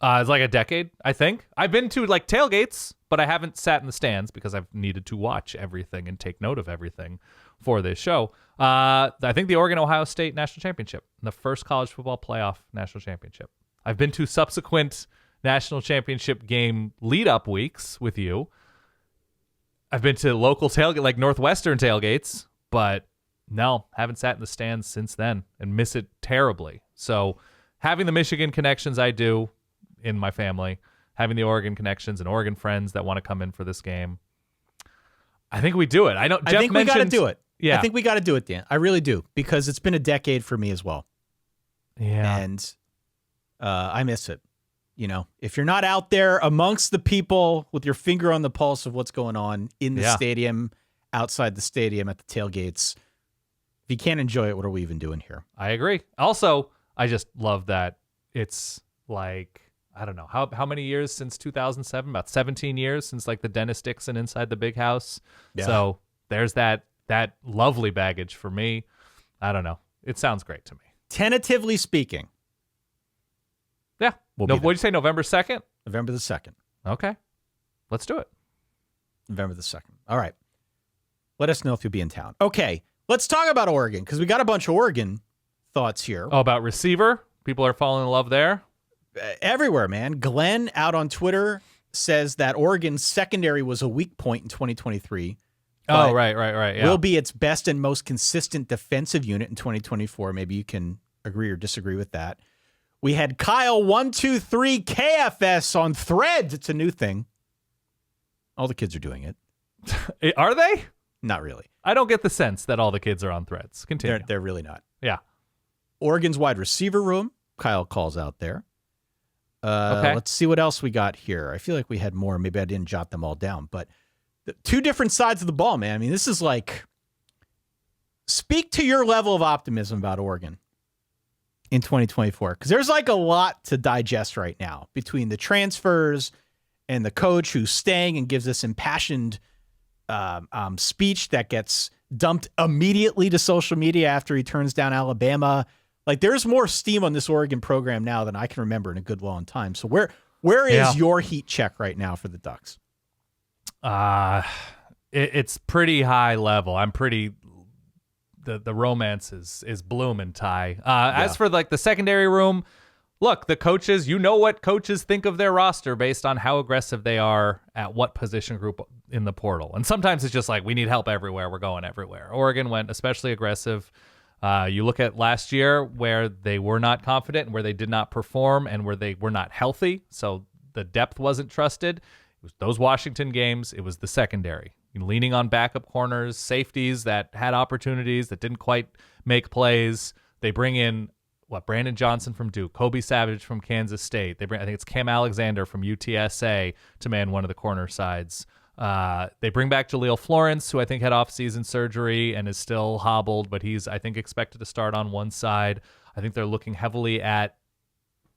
[SPEAKER 2] It's a decade, I think. I've been to tailgates, but I haven't sat in the stands because I've needed to watch everything and take note of everything for this show. I think the Oregon-Ohio State National Championship, the first college football playoff national championship. I've been to subsequent national championship game lead-up weeks with you. I've been to local tailgate, Northwestern tailgates, but no, haven't sat in the stands since then and miss it terribly. So having the Michigan connections I do in my family, having the Oregon connections and Oregon friends that want to come in for this game, I think we do it. I think
[SPEAKER 1] we got to do it.
[SPEAKER 2] Yeah.
[SPEAKER 1] I think we got to do it, Dan. I really do, because it's been a decade for me as well.
[SPEAKER 2] Yeah.
[SPEAKER 1] And I miss it. If you're not out there amongst the people with your finger on the pulse of what's going on in the stadium, outside the stadium, at the tailgates, if you can't enjoy it, what are we even doing here?
[SPEAKER 2] I agree. Also, I just love that it's I don't know, how many years since 2007? About 17 years since the Dennis Dixon Inside the Big House. Yeah. So there's that lovely baggage for me. I don't know. It sounds great to me.
[SPEAKER 1] Tentatively speaking.
[SPEAKER 2] Yeah. What did you say, November 2nd?
[SPEAKER 1] November the 2nd.
[SPEAKER 2] Okay. Let's do it.
[SPEAKER 1] November the 2nd. All right. Let us know if you'll be in town. Okay. Let's talk about Oregon, because we got a bunch of Oregon thoughts here.
[SPEAKER 2] Oh, about receiver? People are falling in love there?
[SPEAKER 1] Everywhere, man. Glenn out on Twitter says that Oregon's secondary was a weak point in 2023.
[SPEAKER 2] Oh, right. Yeah.
[SPEAKER 1] Will be its best and most consistent defensive unit in 2024. Maybe you can agree or disagree with that. We had Kyle123 KFS on Threads. It's a new thing. All the kids are doing it.
[SPEAKER 2] Are they?
[SPEAKER 1] Not really.
[SPEAKER 2] I don't get the sense that all the kids are on Threads. Continue.
[SPEAKER 1] They're really not.
[SPEAKER 2] Yeah.
[SPEAKER 1] Oregon's wide receiver room. Kyle calls out there.
[SPEAKER 2] Okay.
[SPEAKER 1] Let's see what else we got here. I feel like we had more. Maybe I didn't jot them all down, but two different sides of the ball, man. I mean, this is speak to your level of optimism about Oregon. in 2024? Because there's like a lot to digest right now between the transfers and the coach who's staying and gives this impassioned speech that gets dumped immediately to social media after he turns down Alabama. Like, there's more steam on this Oregon program now than I can remember in a good long time. So where is your heat check right now for the Ducks?
[SPEAKER 2] It's pretty high level. I'm pretty the romance is blooming, Ty. As for like the secondary room, look, the coaches, you know what coaches think of their roster based on how aggressive they are at what position group in the portal. And sometimes it's just like, we need help everywhere. We're going everywhere. Oregon went especially aggressive. You look at last year where they were not confident and where they did not perform and where they were not healthy. So the depth wasn't trusted. It was those Washington games. It was the secondary, leaning on backup corners, safeties that had opportunities that didn't quite make plays. They bring in Brandon Johnson from Duke, Kobe Savage from Kansas State. I think it's Cam Alexander from UTSA to man one of the corner sides. They bring back Jaleel Florence, who I think had off-season surgery and is still hobbled, but he's, I think, expected to start on one side. I think they're looking heavily at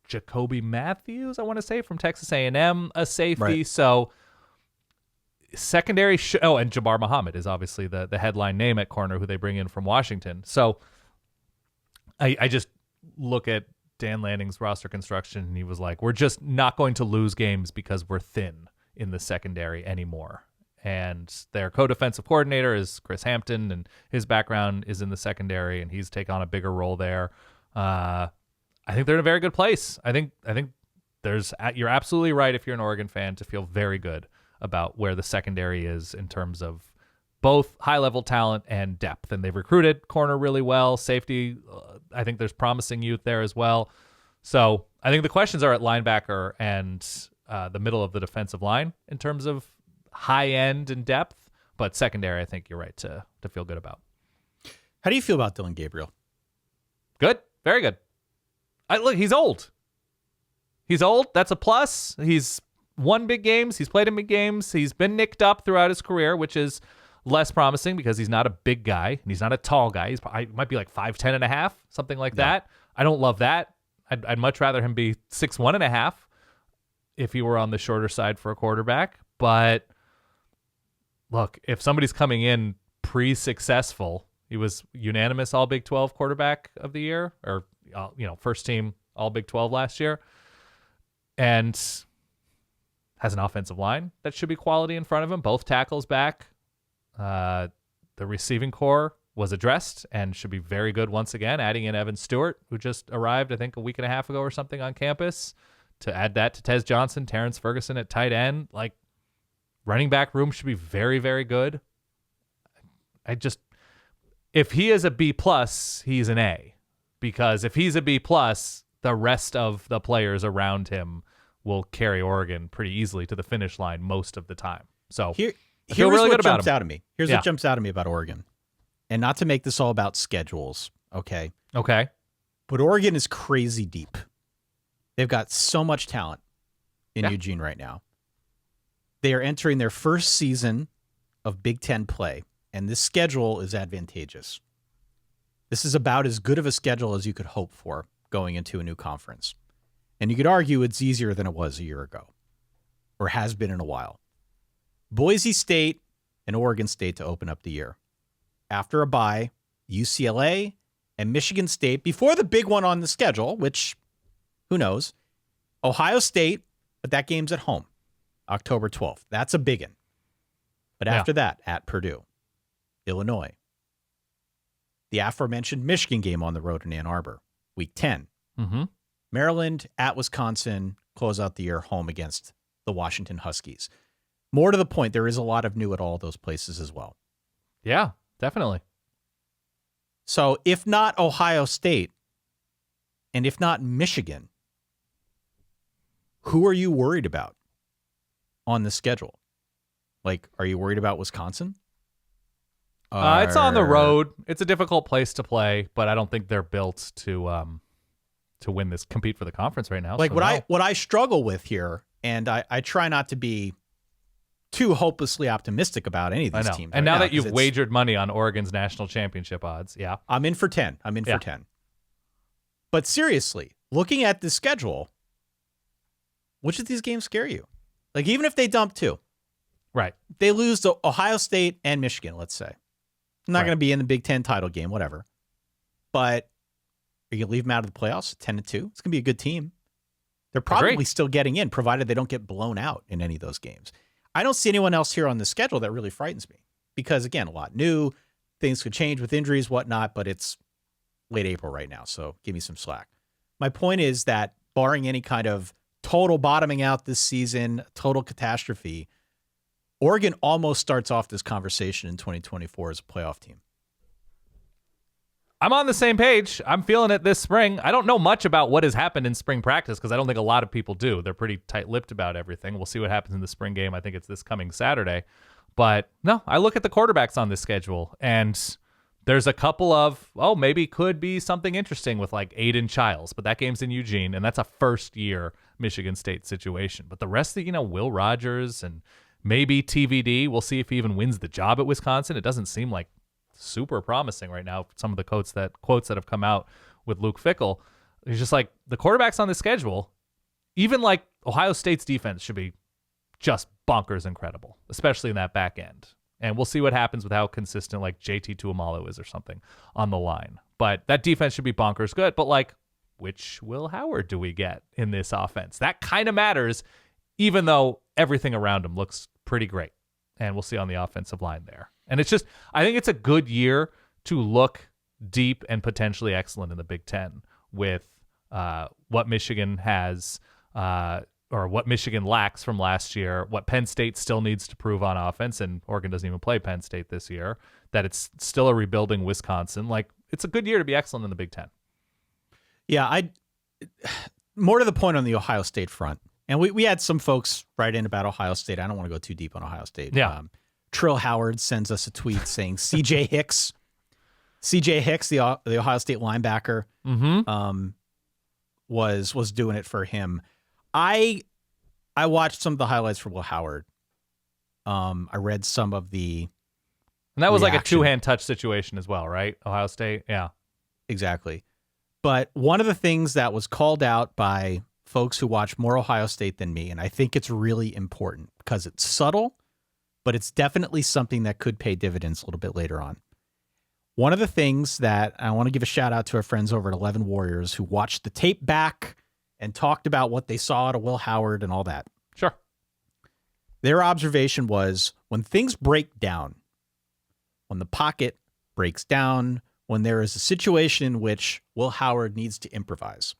[SPEAKER 2] Jacoby Matthews, I want to say, from Texas A&M, a safety. Right. So secondary, and Jabbar Muhammad is obviously the headline name at corner who they bring in from Washington. So I just look at Dan Lanning's roster construction, and he was like, we're just not going to lose games because we're thin in the secondary anymore. And their co-defensive coordinator is Chris Hampton, and his background is in the secondary, and he's taken on a bigger role there. I think they're in a very good place. I think you're absolutely right if you're an Oregon fan to feel very good about where the secondary is in terms of both high-level talent and depth. And they've recruited corner really well. Safety, I think there's promising youth there as well. So I think the questions are at linebacker and the middle of the defensive line in terms of high end and depth, but secondary, I think you're right to feel good about.
[SPEAKER 1] How do you feel about Dillon Gabriel?
[SPEAKER 2] Good. Very good. Look, he's old. He's old. That's a plus. He's won big games. He's played in big games. He's been nicked up throughout his career, which is less promising because he's not a big guy and he's not a tall guy. He might be like 5'10" and a half, something like that. I don't love that. I'd much rather him be 6'1" and a half if he were on the shorter side for a quarterback. But look, if somebody's coming in pre-successful, he was unanimous All Big 12 quarterback of the year, or first team All Big 12 last year, and has an offensive line that should be quality in front of him. Both tackles back. The receiving core was addressed and should be very good once again, adding in Evan Stewart, who just arrived, I think, a week and a half ago or something on campus, to add that to Tez Johnson, Terrence Ferguson at tight end. Like, running back room should be very, very good. If he is a B+, he's an A. Because if he's a B+, the rest of the players around him will carry Oregon pretty easily to the finish line most of the time. So
[SPEAKER 1] here's
[SPEAKER 2] really
[SPEAKER 1] what
[SPEAKER 2] good about
[SPEAKER 1] jumps out at me. Here's what jumps out at me about Oregon. And not to make this all about schedules, okay?
[SPEAKER 2] Okay.
[SPEAKER 1] But Oregon is crazy deep. They've got so much talent in Eugene right now. They are entering their first season of Big Ten play, and this schedule is advantageous. This is about as good of a schedule as you could hope for going into a new conference. And you could argue it's easier than it was a year ago, or has been in a while. Boise State and Oregon State to open up the year. After a bye, UCLA and Michigan State before the big one on the schedule, which, who knows, Ohio State, but that game's at home, October 12th. That's a big one. But after that, at Purdue, Illinois, the aforementioned Michigan game on the road in Ann Arbor, week 10.
[SPEAKER 2] Mm-hmm.
[SPEAKER 1] Maryland at Wisconsin, close out the year home against the Washington Huskies. More to the point, there is a lot of new at all those places as well.
[SPEAKER 2] Yeah, definitely.
[SPEAKER 1] So if not Ohio State, and if not Michigan, who are you worried about on the schedule? Like, are you worried about Wisconsin?
[SPEAKER 2] It's on the road. It's a difficult place to play, but I don't think they're built to win this, compete for the conference right now.
[SPEAKER 1] Like,
[SPEAKER 2] so
[SPEAKER 1] what I struggle with here, and I try not to be too hopelessly optimistic about any of these teams.
[SPEAKER 2] And now that you've wagered money on Oregon's national championship odds,
[SPEAKER 1] I'm in for 10. For 10. But seriously, looking at the schedule, which of these games scare you? Like, even if they dump 2,
[SPEAKER 2] Right.
[SPEAKER 1] they lose to Ohio State and Michigan, let's say. Not
[SPEAKER 2] Right.
[SPEAKER 1] going to be in the Big Ten title game, whatever. But are you going to leave them out of the playoffs 10-2? It's going to be a good team. They're probably
[SPEAKER 2] Agreed.
[SPEAKER 1] still getting in, provided they don't get blown out in any of those games. I don't see anyone else here on the schedule that really frightens me because, again, a lot new. Things could change with injuries, whatnot, but it's late April right now, so give me some slack. My point is that barring any kind of total bottoming out this season, total catastrophe, Oregon almost starts off this conversation in 2024 as a playoff team.
[SPEAKER 2] I'm on the same page. I'm feeling it this spring. I don't know much about what has happened in spring practice because I don't think a lot of people do. They're pretty tight-lipped about everything. We'll see what happens in the spring game. I think it's this coming Saturday. But no, I look at the quarterbacks on this schedule, and there's a couple of, maybe could be something interesting with like Aiden Childs, but that game's in Eugene, and that's a first-year Michigan State situation. But the rest of, Will Rogers and maybe TVD, we'll see if he even wins the job at Wisconsin. It doesn't seem like super promising right now. Some of the quotes that have come out with Luke Fickell, he's just like the quarterbacks on the schedule, even like Ohio State's defense should be just bonkers incredible, especially in that back end. And we'll see what happens with how consistent like JT Tuamalo is or something on the line. But that defense should be bonkers good. But like, which Will Howard do we get in this offense? That kind of matters, even though everything around him looks pretty great. And we'll see on the offensive line there. And it's just, I think it's a good year to look deep and potentially excellent in the Big Ten with what Michigan has or what Michigan lacks from last year, what Penn State still needs to prove on offense, and Oregon doesn't even play Penn State this year, that it's still a rebuilding Wisconsin. Like, it's a good year to be excellent in the Big Ten.
[SPEAKER 1] Yeah, more to the point on the Ohio State front. And we had some folks write in about Ohio State. I don't want to go too deep on Ohio State.
[SPEAKER 2] Yeah.
[SPEAKER 1] Trill Howard sends us a tweet saying CJ Hicks, the Ohio State linebacker, was doing it for him. I watched some of the highlights for Will Howard. I read some of the
[SPEAKER 2] And that was
[SPEAKER 1] reaction.
[SPEAKER 2] like a two-hand touch situation as well, right? Ohio State, yeah.
[SPEAKER 1] Exactly. But one of the things that was called out by folks who watch more Ohio State than me, and I think it's really important because it's subtle, but it's definitely something that could pay dividends a little bit later on. One of the things that I want to give a shout out to our friends over at 11 Warriors who watched the tape back and talked about what they saw out of Will Howard and all that.
[SPEAKER 2] Sure.
[SPEAKER 1] Their observation was when things break down, when the pocket breaks down, when there is a situation in which Will Howard needs to improvise,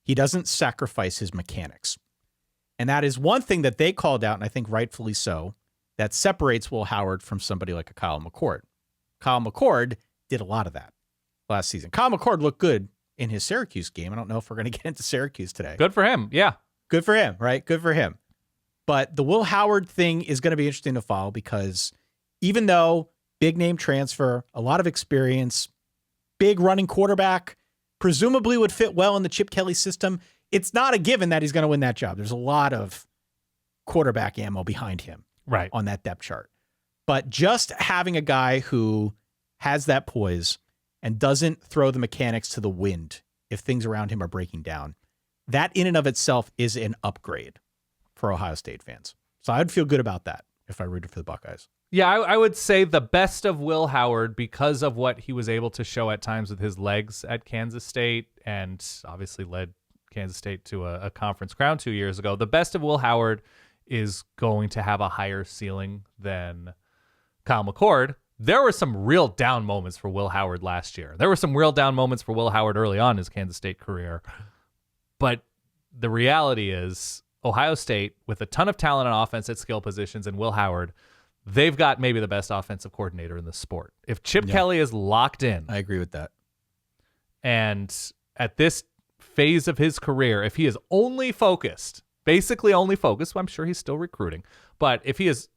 [SPEAKER 1] he doesn't sacrifice his mechanics. And that is one thing that they called out, and I think rightfully so, that separates Will Howard from somebody like a Kyle McCord. Kyle McCord did a lot of that last season. Kyle McCord looked good in his Syracuse game. I don't know if we're going to get into Syracuse today.
[SPEAKER 2] Good for him, yeah.
[SPEAKER 1] Good for him, right? Good for him. But the Will Howard thing is going to be interesting to follow because even though big name transfer, a lot of experience, big running quarterback, presumably would fit well in the Chip Kelly system, it's not a given that he's going to win that job. There's a lot of quarterback ammo behind him
[SPEAKER 2] Right.
[SPEAKER 1] on that depth chart. But just having a guy who has that poise and doesn't throw the mechanics to the wind if things around him are breaking down, that in and of itself is an upgrade for Ohio State fans. So I'd feel good about that if I rooted for the Buckeyes.
[SPEAKER 2] Yeah, I would say the best of Will Howard because of what he was able to show at times with his legs at Kansas State and obviously led Kansas State to a conference crown 2 years ago. The best of Will Howard is going to have a higher ceiling than Kyle McCord. There were some real down moments for Will Howard last year. There were some real down moments for Will Howard early on in his Kansas State career. But the reality is Ohio State, with a ton of talent on offense at skill positions, and Will Howard, they've got maybe the best offensive coordinator in the sport. If Chip Kelly is locked in.
[SPEAKER 1] I agree with that.
[SPEAKER 2] And at this phase of his career, if he is only focused, basically only focused, well, I'm sure he's still recruiting, but if he is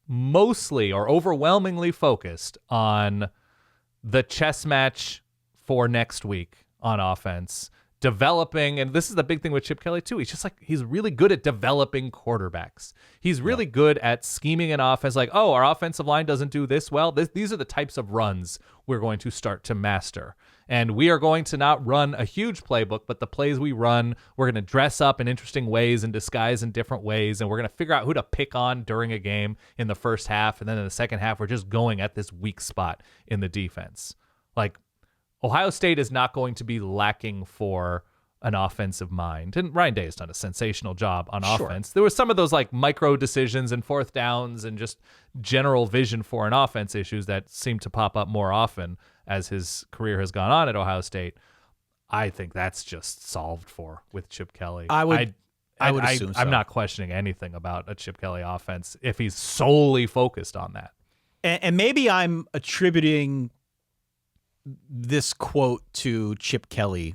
[SPEAKER 2] mostly or overwhelmingly focused on the chess match for next week on offense, developing, and this is the big thing with Chip Kelly too. He's really good at developing quarterbacks. He's really good at scheming an offense. Like, oh, our offensive line doesn't do this well. These are the types of runs we're going to start to master. And we are going to not run a huge playbook, but the plays we run, we're going to dress up in interesting ways and disguise in different ways. And we're going to figure out who to pick on during a game in the first half. And then in the second half, we're just going at this weak spot in the defense. Like, Ohio State is not going to be lacking for an offensive mind. And Ryan Day has done a sensational job on offense. There was some of those like micro decisions and fourth downs and just general vision for an offense issues that seem to pop up more often as his career has gone on at Ohio State. I think that's just solved for with Chip Kelly.
[SPEAKER 1] I would assume so.
[SPEAKER 2] I'm not questioning anything about a Chip Kelly offense if he's solely focused on that.
[SPEAKER 1] And maybe I'm attributing this quote to Chip Kelly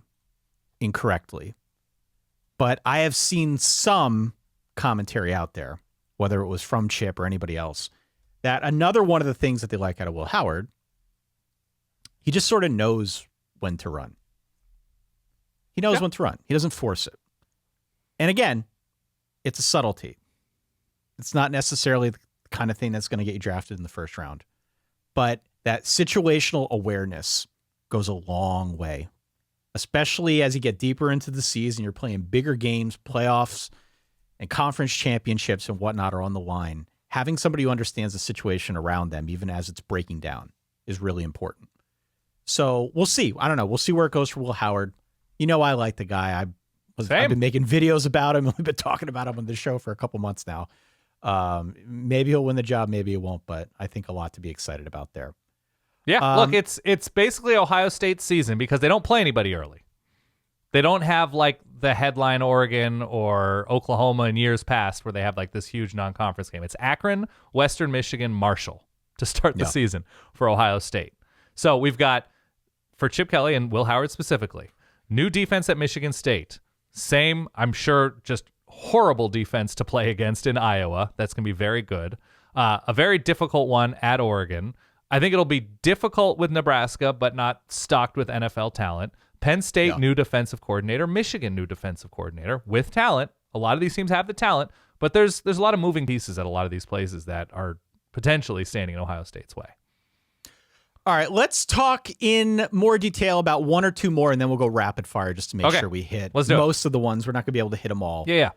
[SPEAKER 1] incorrectly, but I have seen some commentary out there, whether it was from Chip or anybody else, that another one of the things that they like out of Will Howard, he just sort of knows when to run. He knows when to run. He doesn't force it. And again, it's a subtlety. It's not necessarily the kind of thing that's going to get you drafted in the first round, but that situational awareness goes a long way, especially as you get deeper into the season. You're playing bigger games, playoffs, and conference championships and whatnot are on the line. Having somebody who understands the situation around them, even as it's breaking down, is really important. So we'll see. I don't know. We'll see where it goes for Will Howard. You know, I like the guy. I've been making videos about him. We've been talking about him on the show for a couple months now. Maybe he'll win the job. Maybe he won't, but I think a lot to be excited about there.
[SPEAKER 2] Yeah, look, it's basically Ohio State's season because they don't play anybody early. They don't have like the headline Oregon or Oklahoma in years past where they have like this huge non-conference game. It's Akron, Western Michigan, Marshall to start the season for Ohio State. So we've got, for Chip Kelly and Will Howard specifically, new defense at Michigan State. Same, I'm sure, just horrible defense to play against in Iowa. That's going to be very good. A very difficult one at Oregon. I think it'll be difficult with Nebraska, but not stocked with NFL talent. Penn State, new defensive coordinator. Michigan, new defensive coordinator with talent. A lot of these teams have the talent, but there's a lot of moving pieces at a lot of these places that are potentially standing in Ohio State's way.
[SPEAKER 1] All right, let's talk in more detail about one or two more, and then we'll go rapid fire just to make sure we hit most of the ones. We're not going to be able to hit them all.
[SPEAKER 2] Yeah.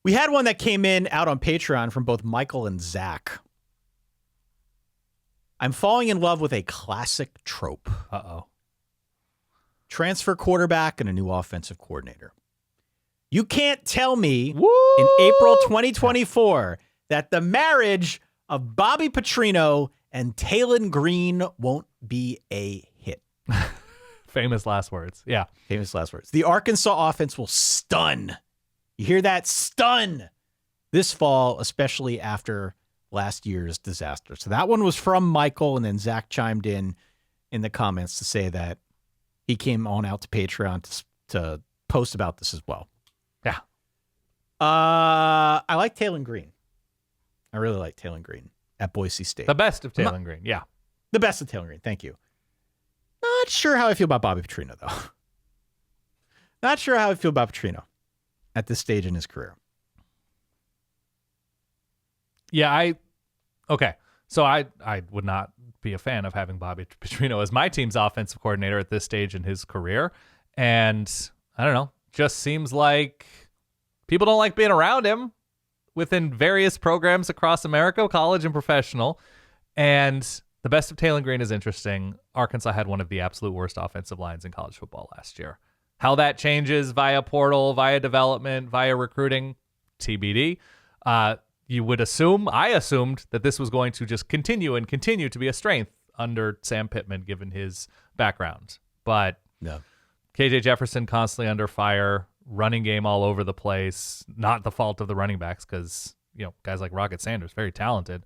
[SPEAKER 1] We had one that came in out on Patreon from both Michael and Zach. I'm falling in love with a classic trope.
[SPEAKER 2] Uh-oh.
[SPEAKER 1] Transfer quarterback and a new offensive coordinator. You can't tell me in April 2024 that the marriage of Bobby Petrino and Talon Green won't be a hit.
[SPEAKER 2] Famous last words. Yeah.
[SPEAKER 1] Famous last words. The Arkansas offense will stun. You hear that? Stun this fall, especially after last year's disaster. So that one was from Michael, and then Zach chimed in the comments to say that he came on out to Patreon to post about this as well.
[SPEAKER 2] Yeah.
[SPEAKER 1] I like Talon Green. I really like Talon Green at Boise State.
[SPEAKER 2] The best of Talon Green, yeah.
[SPEAKER 1] The best of Talon Green, thank you. Not sure how I feel about Bobby Petrino, though. Not sure how I feel about Petrino at this stage in his career.
[SPEAKER 2] Yeah, okay. So I would not be a fan of having Bobby Petrino as my team's offensive coordinator at this stage in his career. And I don't know, just seems like people don't like being around him within various programs across America, college and professional. And the best of Talon Green is interesting. Arkansas had one of the absolute worst offensive lines in college football last year. How that changes via portal, via development, via recruiting, TBD. You would assume, I assumed, that this was going to just continue to be a strength under Sam Pittman, given his background. But KJ Jefferson constantly under fire, running game all over the place. Not the fault of the running backs because, guys like Rocket Sanders, very talented.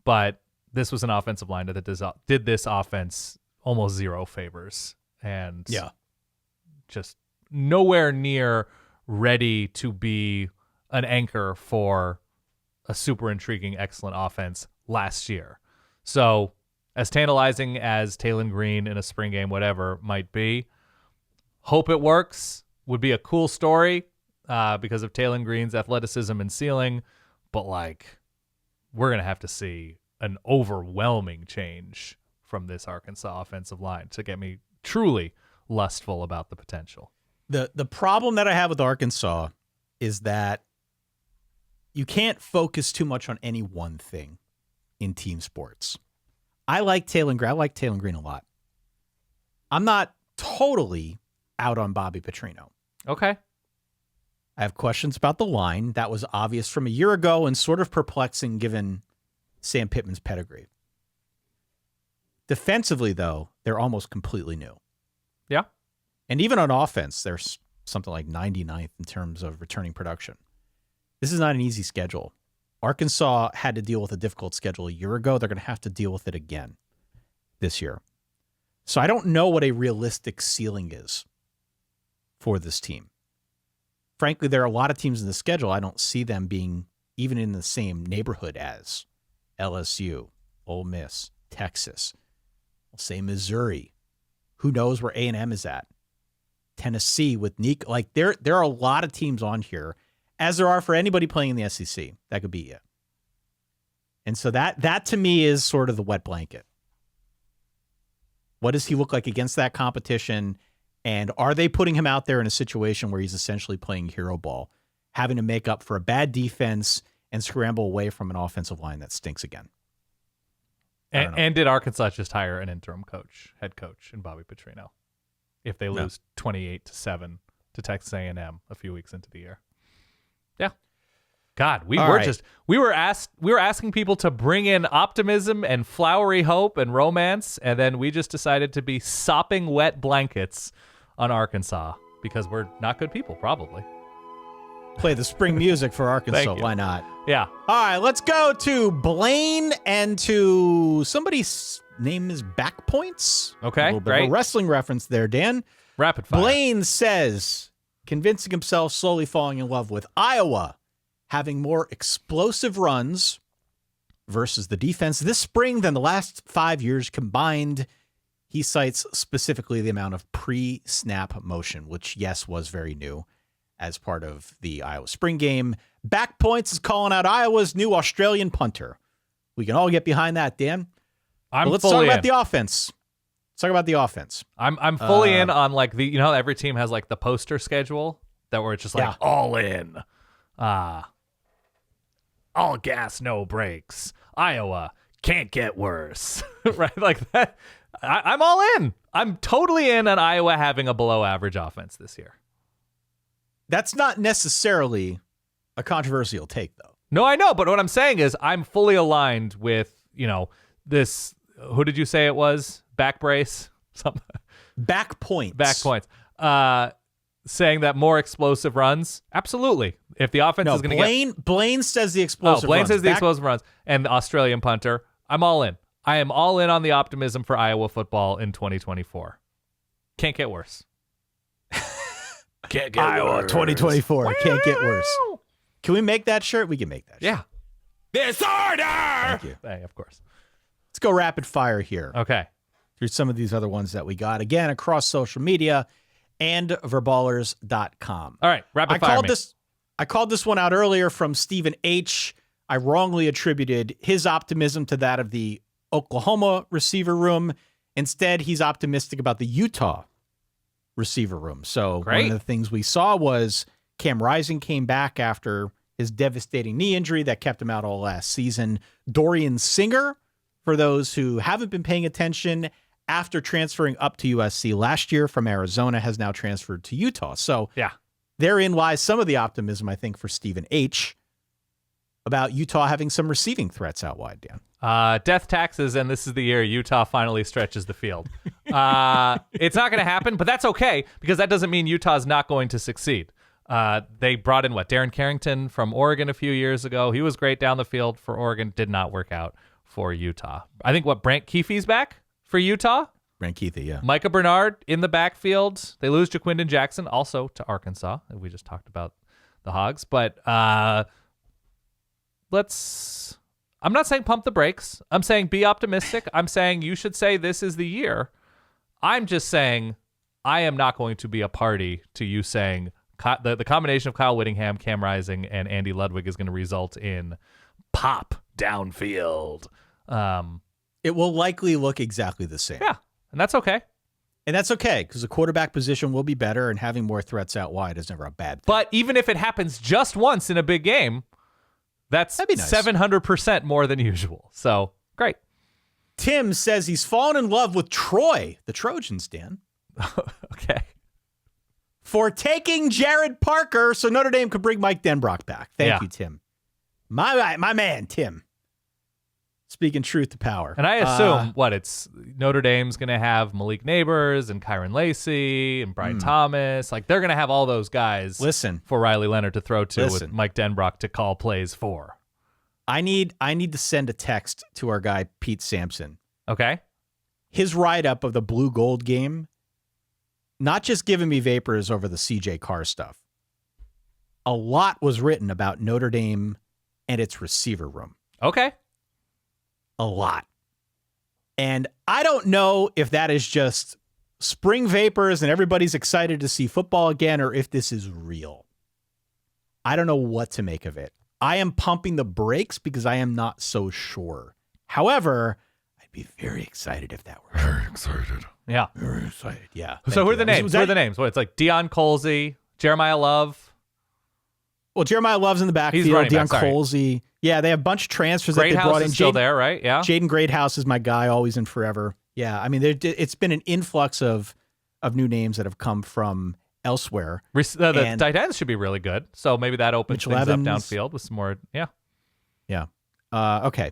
[SPEAKER 2] But this was an offensive line that did this offense almost zero favors. And just nowhere near ready to be an anchor for a super intriguing, excellent offense last year. So as tantalizing as Talon Green in a spring game, whatever might be, Hope it works. Would be a cool story because of Taylon Green's athleticism and ceiling. But, we're going to have to see an overwhelming change from this Arkansas offensive line to get me truly lustful about the potential.
[SPEAKER 1] The problem that I have with Arkansas is that you can't focus too much on any one thing in team sports. I like Taylon Green a lot. I'm not totally out on Bobby Petrino.
[SPEAKER 2] Okay.
[SPEAKER 1] I have questions about the line. That was obvious from a year ago and sort of perplexing given Sam Pittman's pedigree. Defensively, though, they're almost completely new.
[SPEAKER 2] Yeah.
[SPEAKER 1] And even on offense, they're something like 99th in terms of returning production. This is not an easy schedule. Arkansas had to deal with a difficult schedule a year ago. They're going to have to deal with it again this year. So I don't know what a realistic ceiling is for this team. Frankly, there are a lot of teams in the schedule. I don't see them being even in the same neighborhood as LSU, Ole Miss, Texas. I'll say Missouri. Who knows where A&M is at? Tennessee with Nick. There are a lot of teams on here, as there are for anybody playing in the SEC. That could be it. And so that to me is sort of the wet blanket. What does he look like against that competition? And are they putting him out there in a situation where he's essentially playing hero ball, having to make up for a bad defense and scramble away from an offensive line that stinks again?
[SPEAKER 2] And did Arkansas just hire an interim head coach in Bobby Petrino if they lose 28-7 to Texas A&M a few weeks into the year? Yeah. God, we were asking people to bring in optimism and flowery hope and romance, and then we just decided to be sopping wet blankets on Arkansas because we're not good people, probably.
[SPEAKER 1] Play the spring music for Arkansas. Why not?
[SPEAKER 2] Yeah.
[SPEAKER 1] All right, let's go to Blaine and to somebody's name is Back Points.
[SPEAKER 2] Okay,
[SPEAKER 1] a little bit
[SPEAKER 2] great.
[SPEAKER 1] of a wrestling reference there, Dan.
[SPEAKER 2] Rapid fire.
[SPEAKER 1] Blaine says, convincing himself, slowly falling in love with Iowa, having more explosive runs versus the defense this spring than the last 5 years combined. He cites specifically the amount of pre-snap motion, which, yes, was very new as part of the Iowa spring game. Back Points is calling out Iowa's new Australian punter. We can all get behind that, Dan. Let's talk about the offense. Let's talk about the offense.
[SPEAKER 2] I'm fully in on how every team has the poster schedule where it's just all in. All gas, no brakes. Iowa can't get worse. Right? Like that. I'm all in. I'm totally in on Iowa having a below average offense this year.
[SPEAKER 1] That's not necessarily a controversial take, though.
[SPEAKER 2] No, I know. But what I'm saying is I'm fully aligned with, this. Who did you say it was? Back brace? Something.
[SPEAKER 1] Back Points.
[SPEAKER 2] Back Points. Saying that more explosive runs. Absolutely. If the offense is going to get...
[SPEAKER 1] Blaine says the explosive runs.
[SPEAKER 2] Blaine says the explosive runs. And the Australian punter. I'm all in. I am all in on the optimism for Iowa football in 2024. Can't get worse.
[SPEAKER 1] Can't get Iowa worse. 2024. Can't get worse. Can we make that shirt? We can make that shirt.
[SPEAKER 2] Yeah.
[SPEAKER 1] Disorder! Thank you.
[SPEAKER 2] Hey, of course.
[SPEAKER 1] Let's go rapid fire here.
[SPEAKER 2] Okay.
[SPEAKER 1] Through some of these other ones that we got. Again, across social media and verballers.com.
[SPEAKER 2] All right. Rapid fire.
[SPEAKER 1] I called this one out earlier from Stephen H. I wrongly attributed his optimism to that of the Oklahoma receiver room. Instead, he's optimistic about the Utah receiver room. So
[SPEAKER 2] Great.
[SPEAKER 1] One of the things we saw was Cam Rising came back after his devastating knee injury that kept him out all last season. Dorian Singer, for those who haven't been paying attention, after transferring up to USC last year from Arizona, has now transferred to Utah. So
[SPEAKER 2] yeah,
[SPEAKER 1] therein lies some of the optimism, I think, for Stephen H. about Utah having some receiving threats out wide, Dan.
[SPEAKER 2] Death taxes, and this is the year Utah finally stretches the field. It's not going to happen, but that's okay, because that doesn't mean Utah's not going to succeed. They brought in, Darren Carrington from Oregon a few years ago. He was great down the field for Oregon. Did not work out for Utah. I think, Brant Keefe's back for Utah?
[SPEAKER 1] Brant Keefe, yeah. Micah
[SPEAKER 2] Bernard in the backfield. They lose Jaquindon Jackson, also to Arkansas. We just talked about the Hogs. But I'm not saying pump the brakes. I'm saying be optimistic. I'm saying you should say this is the year. I'm just saying I am not going to be a party to you saying the combination of Kyle Whittingham, Cam Rising, and Andy Ludwig is going to result in pop downfield.
[SPEAKER 1] It will likely look exactly the same.
[SPEAKER 2] Yeah, and that's okay.
[SPEAKER 1] And that's okay, because the quarterback position will be better, and having more threats out wide is never a bad thing.
[SPEAKER 2] But even if it happens just once in a big game, that's nice. 700% more than usual. So, great.
[SPEAKER 1] Tim says he's fallen in love with Troy, the Trojans, Dan.
[SPEAKER 2] Okay.
[SPEAKER 1] For taking Jared Parker so Notre Dame could bring Mike Denbrock back. Thank you, Tim. My man, Tim. Speaking truth to power.
[SPEAKER 2] And I assume, it's Notre Dame's going to have Malik Neighbors and Kyron Lacey and Brian Thomas. Like, they're going to have all those guys for Riley Leonard to throw to with Mike Denbrock to call plays for.
[SPEAKER 1] I need to send a text to our guy, Pete Sampson.
[SPEAKER 2] Okay.
[SPEAKER 1] His write-up of the blue gold game, not just giving me vapors over the CJ Carr stuff. A lot was written about Notre Dame and its receiver room.
[SPEAKER 2] Okay.
[SPEAKER 1] A lot. And I don't know if that is just spring vapors and everybody's excited to see football again, or if this is real. I don't know what to make of it. I am pumping the brakes because I am not so sure. However, I'd be very excited if that were
[SPEAKER 3] very excited.
[SPEAKER 2] Yeah.
[SPEAKER 1] Very excited. Yeah.
[SPEAKER 2] So who are the names? Who are the names? What, it's like Deion Colsey, Jeremiah Love.
[SPEAKER 1] Well, Jeremiah Love's in the backfield.
[SPEAKER 2] He's running
[SPEAKER 1] Deion
[SPEAKER 2] back,
[SPEAKER 1] Colsey. Yeah, they have a bunch of transfers that they brought in.
[SPEAKER 2] Is still there, right? Yeah.
[SPEAKER 1] Jaden Greathouse is my guy, always and forever. Yeah, I mean, it's been an influx of new names that have come from elsewhere.
[SPEAKER 2] The tight ends should be really good. So maybe that opens things up downfield with some more. Yeah.
[SPEAKER 1] Yeah. Okay.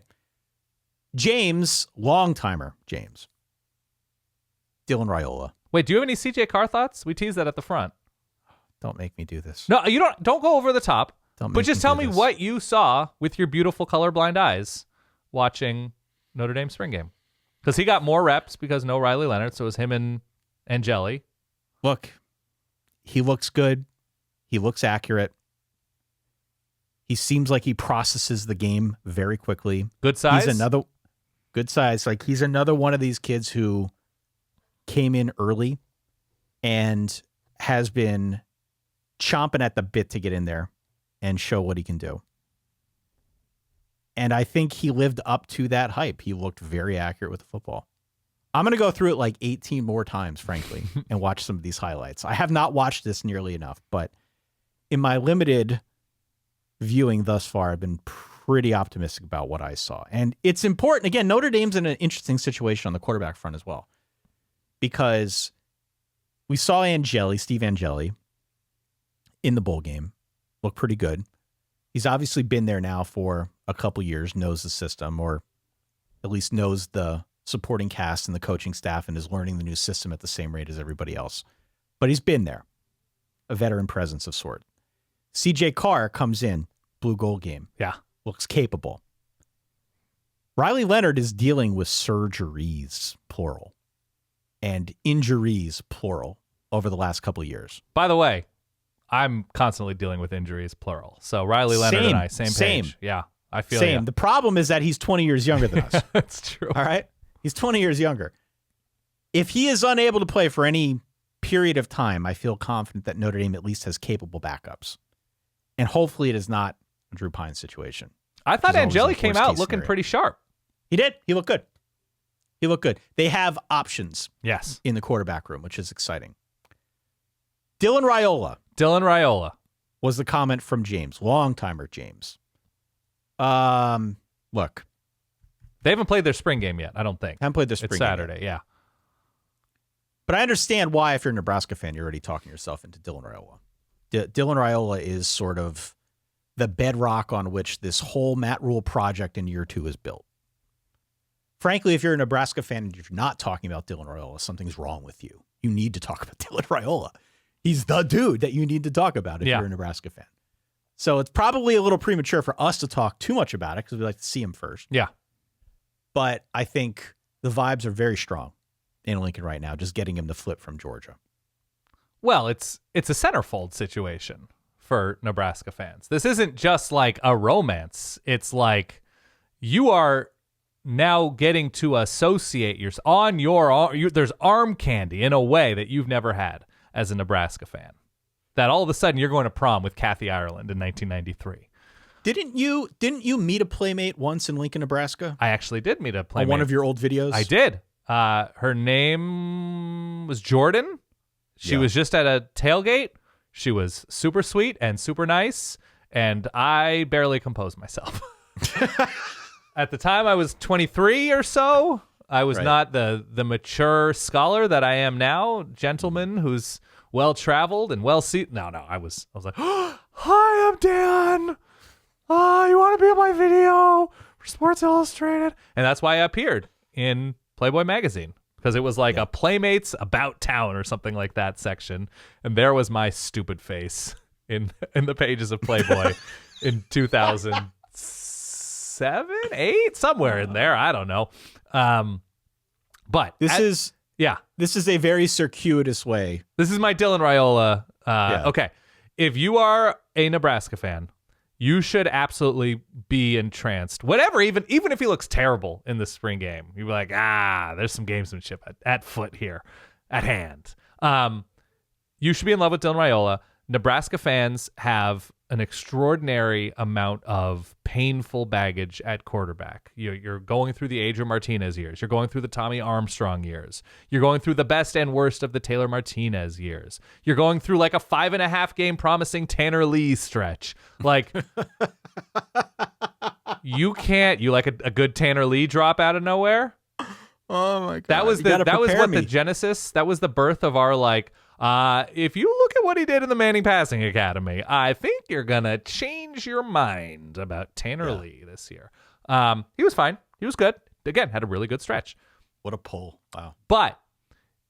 [SPEAKER 1] James, long-timer James. Dylan Raiola.
[SPEAKER 2] Wait, do you have any CJ Carr thoughts? We teased that at the front.
[SPEAKER 1] Don't make me do this.
[SPEAKER 2] No, you don't go over the top. But just tell me what you saw with your beautiful colorblind eyes watching Notre Dame spring game. Because he got more reps because no Riley Leonard, so it was him and Jelly.
[SPEAKER 1] Look, he looks good. He looks accurate. He seems like he processes the game very quickly.
[SPEAKER 2] Good size?
[SPEAKER 1] He's another good size. Like, he's another one of these kids who came in early and has been chomping at the bit to get in there and show what he can do. And I think he lived up to that hype. He looked very accurate with the football. I'm going to go through it like 18 more times, frankly, and watch some of these highlights. I have not watched this nearly enough, but in my limited viewing thus far, I've been pretty optimistic about what I saw. And it's important. Again, Notre Dame's in an interesting situation on the quarterback front as well, because we saw Steve Angeli in the bowl game. Look pretty good. He's obviously been there now for a couple years, knows the system, or at least knows the supporting cast and the coaching staff, and is learning the new system at the same rate as everybody else. But he's been there, a veteran presence of sort. CJ Carr comes in, blue gold game.
[SPEAKER 2] Yeah.
[SPEAKER 1] Looks capable. Riley Leonard is dealing with surgeries, plural, and injuries, plural, over the last couple of years.
[SPEAKER 2] By the way, I'm constantly dealing with injuries, plural. So Riley Leonard and I, same page. Yeah, I feel
[SPEAKER 1] same. The problem is that he's 20 years younger than us.
[SPEAKER 2] That's true.
[SPEAKER 1] All right? He's 20 years younger. If he is unable to play for any period of time, I feel confident that Notre Dame at least has capable backups. And hopefully it is not a Drew Pine situation.
[SPEAKER 2] I thought Angeli came out looking pretty sharp.
[SPEAKER 1] He did. He looked good. He looked good. They have options in the quarterback room, which is exciting. Dylan Raiola was the comment from James, long-timer James. Look.
[SPEAKER 2] They haven't played their spring game yet, I don't think.
[SPEAKER 1] Haven't played their spring
[SPEAKER 2] game Saturday, yeah.
[SPEAKER 1] But I understand why, if you're a Nebraska fan, you're already talking yourself into Dylan Raiola. Dylan Raiola is sort of the bedrock on which this whole Matt Rule project in year 2 is built. Frankly, if you're a Nebraska fan and you're not talking about Dylan Raiola, something's wrong with you. You need to talk about Dylan Raiola. He's the dude that you need to talk about if you're a Nebraska fan. So it's probably a little premature for us to talk too much about it because we like to see him first.
[SPEAKER 2] Yeah.
[SPEAKER 1] But I think the vibes are very strong in Lincoln right now, just getting him to flip from Georgia.
[SPEAKER 2] Well, it's a centerfold situation for Nebraska fans. This isn't just like a romance. It's like you are now getting to associate there's arm candy in a way that you've never had as a Nebraska fan. That all of a sudden you're going to prom with Kathy Ireland in 1993.
[SPEAKER 1] Didn't you meet a playmate once in Lincoln, Nebraska?
[SPEAKER 2] I actually did meet a playmate.
[SPEAKER 1] On one of your old videos?
[SPEAKER 2] I did. Her name was Jordan. She was just at a tailgate. She was super sweet and super nice, and I barely composed myself. At the time, I was 23 or so. I was not the mature scholar that I am now, gentleman who's well-traveled and well-seated. No, I was like, oh, hi, I'm Dan. You want to be on my video for Sports Illustrated? And that's why I appeared in Playboy magazine, because it was like a Playmates About Town or something like that section. And there was my stupid face in the pages of Playboy in 2007, 8, somewhere in there. I don't know. But
[SPEAKER 1] this is a very circuitous way.
[SPEAKER 2] This is my Dylan Raiola. Okay. If you are a Nebraska fan, you should absolutely be entranced. Whatever, even if he looks terrible in the spring game, you'd be like, there's some gamesmanship at foot here, at hand. You should be in love with Dylan Raiola. Nebraska fans have an extraordinary amount of painful baggage at quarterback. You're going through the Adrian Martinez years. You're going through the Tommy Armstrong years. You're going through the best and worst of the Taylor Martinez years. You're going through like a 5.5 game promising Tanner Lee stretch. Like, you like a good Tanner Lee drop out of nowhere.
[SPEAKER 1] Oh my God.
[SPEAKER 2] That was the genesis. That was the birth of our if you look at what he did in the Manning Passing Academy, I think you're going to change your mind about Tanner Lee this year. He was fine. He was good. Again, had a really good stretch.
[SPEAKER 1] What a pull. Wow.
[SPEAKER 2] But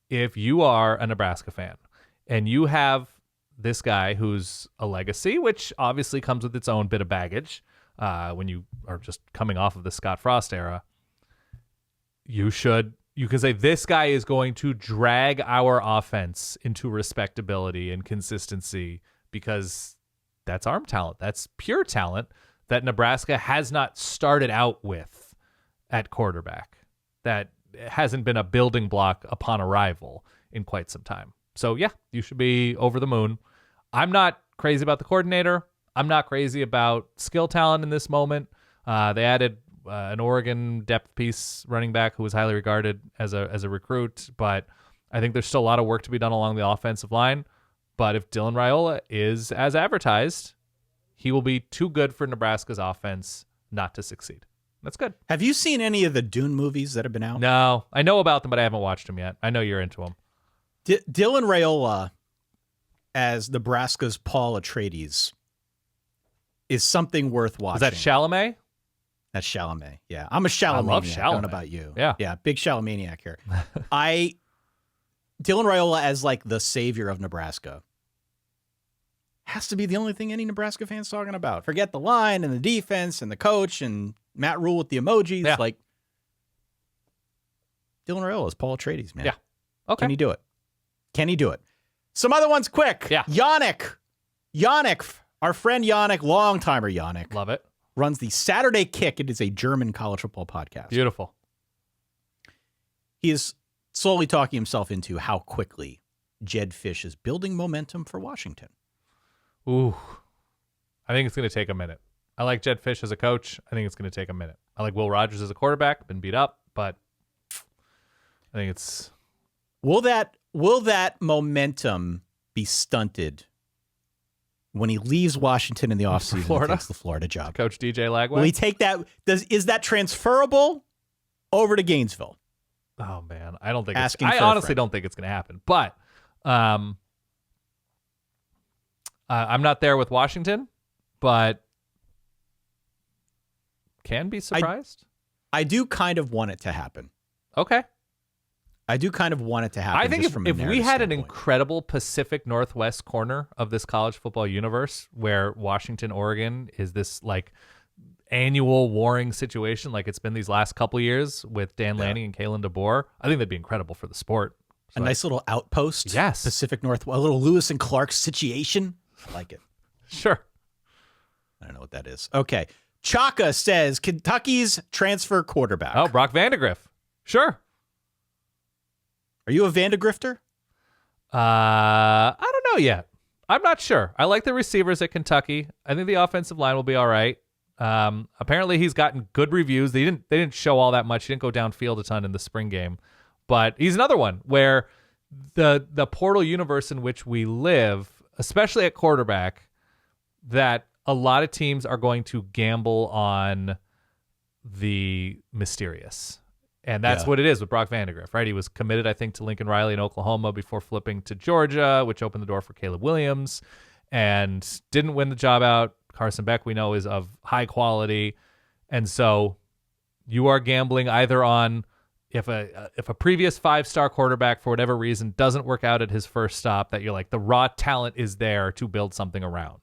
[SPEAKER 2] if you are a Nebraska fan and you have this guy who's a legacy, which obviously comes with its own bit of baggage when you are just coming off of the Scott Frost era, you can say this guy is going to drag our offense into respectability and consistency, because that's arm talent. That's pure talent that Nebraska has not started out with at quarterback. That hasn't been a building block upon arrival in quite some time. So, yeah, you should be over the moon. I'm not crazy about the coordinator. I'm not crazy about skill talent in this moment. They added an Oregon depth piece running back who was highly regarded as a recruit, but I think there's still a lot of work to be done along the offensive line. But if Dylan Raiola is as advertised, he will be too good for Nebraska's offense not to succeed. That's good.
[SPEAKER 1] Have you seen any of the Dune movies that have been out?
[SPEAKER 2] No, I know about them, but I haven't watched them yet. I know you're into them.
[SPEAKER 1] Dylan Raiola as Nebraska's Paul Atreides is something worth watching.
[SPEAKER 2] Is that Chalamet?
[SPEAKER 1] That's Chalamet. Yeah. I'm a Chalamet.
[SPEAKER 2] I love Chalamet.
[SPEAKER 1] I don't know about you.
[SPEAKER 2] Yeah.
[SPEAKER 1] Yeah. Big Chalamaniac here. Dylan Raiola as like the savior of Nebraska has to be the only thing any Nebraska fan's talking about. Forget the line and the defense and the coach and Matt Rule with the emojis.
[SPEAKER 2] Yeah.
[SPEAKER 1] Like, Dylan Raiola is Paul Atreides, man.
[SPEAKER 2] Yeah. Okay.
[SPEAKER 1] Can he do it? Can he do it? Some other ones quick.
[SPEAKER 2] Yeah.
[SPEAKER 1] Yannick, our friend Yannick, long-timer Yannick.
[SPEAKER 2] Love it.
[SPEAKER 1] Runs the Saturday Kick. It is a German college football podcast.
[SPEAKER 2] Beautiful.
[SPEAKER 1] He is slowly talking himself into how quickly Jed Fish is building momentum for Washington.
[SPEAKER 2] Ooh. I think it's going to take a minute. I like Jed Fish as a coach. I think it's going to take a minute. I like Will Rogers as a quarterback. Been beat up, but I think it's...
[SPEAKER 1] Will that momentum be stunted when he leaves Washington in the offseason and takes the Florida job?
[SPEAKER 2] Coach DJ Lagway?
[SPEAKER 1] Will he take that? Is that transferable over to Gainesville?
[SPEAKER 2] Oh, man. I don't think
[SPEAKER 1] I
[SPEAKER 2] honestly don't think it's going to happen. But I'm not there with Washington, but can be surprised.
[SPEAKER 1] I do kind of want it to happen.
[SPEAKER 2] Okay.
[SPEAKER 1] I do kind of want it to happen.
[SPEAKER 2] I think if we had an
[SPEAKER 1] standpoint.
[SPEAKER 2] incredible Pacific Northwest corner of this college football universe where Washington, Oregon is this like annual warring situation like it's been these last couple years with Dan Lanning and Kalen DeBoer, I think that'd be incredible for the sport. So
[SPEAKER 1] a nice little outpost.
[SPEAKER 2] Yes.
[SPEAKER 1] Pacific Northwest, a little Lewis and Clark situation. I like it.
[SPEAKER 2] Sure.
[SPEAKER 1] I don't know what that is. Okay. Chaka says Kentucky's transfer quarterback.
[SPEAKER 2] Oh, Brock Vandegrift. Sure.
[SPEAKER 1] Are you a Vandegrifter?
[SPEAKER 2] I don't know yet. I'm not sure. I like the receivers at Kentucky. I think the offensive line will be all right. Apparently he's gotten good reviews. They didn't show all that much. He didn't go downfield a ton in the spring game, but he's another one where the portal universe in which we live, especially at quarterback, that a lot of teams are going to gamble on the mysterious. And that's what it is with Brock Vandegrift, right? He was committed, I think, to Lincoln Riley in Oklahoma before flipping to Georgia, which opened the door for Caleb Williams, and didn't win the job out. Carson Beck, we know, is of high quality. And so you are gambling either on if a previous 5-star quarterback, for whatever reason, doesn't work out at his first stop, that you're like, the raw talent is there to build something around.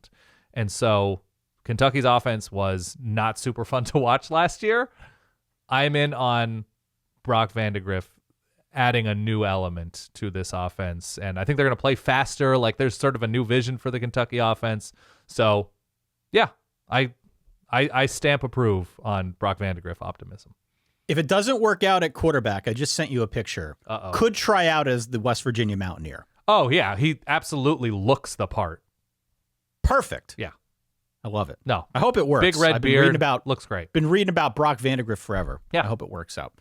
[SPEAKER 2] And so Kentucky's offense was not super fun to watch last year. I'm in on Brock Vandegrift adding a new element to this offense. And I think they're going to play faster. Like, there's sort of a new vision for the Kentucky offense. So, yeah, I stamp approve on Brock Vandegrift optimism.
[SPEAKER 1] If it doesn't work out at quarterback, I just sent you a picture. Could try out as the West Virginia Mountaineer.
[SPEAKER 2] Oh, yeah. He absolutely looks the part.
[SPEAKER 1] Perfect.
[SPEAKER 2] Yeah.
[SPEAKER 1] I love it.
[SPEAKER 2] No.
[SPEAKER 1] I hope it works.
[SPEAKER 2] Big red beard. Looks great.
[SPEAKER 1] Been reading about Brock Vandegrift forever.
[SPEAKER 2] Yeah.
[SPEAKER 1] I hope it works out.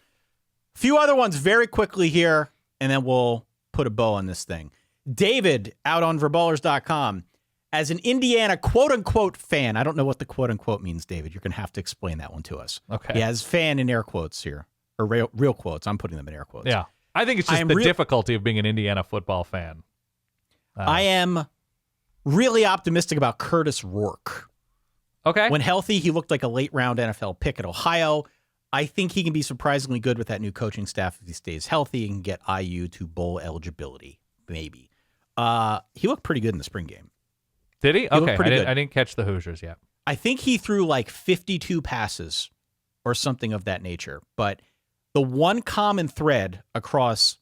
[SPEAKER 1] A few other ones very quickly here, and then we'll put a bow on this thing. David, out on verballers.com, as an Indiana quote-unquote fan, I don't know what the quote-unquote means, David. You're going to have to explain that one to us.
[SPEAKER 2] Okay.
[SPEAKER 1] He has fan in air quotes here, or real quotes. I'm putting them in air quotes.
[SPEAKER 2] Yeah. I think it's just the difficulty of being an Indiana football fan.
[SPEAKER 1] I am really optimistic about Curtis Rourke.
[SPEAKER 2] Okay.
[SPEAKER 1] When healthy, he looked like a late-round NFL pick at Ohio. I think he can be surprisingly good with that new coaching staff if he stays healthy and get IU to bowl eligibility, maybe. He looked pretty good in the spring game.
[SPEAKER 2] Did he? Okay,
[SPEAKER 1] I
[SPEAKER 2] didn't catch the Hoosiers yet.
[SPEAKER 1] I think he threw like 52 passes or something of that nature. But the one common thread across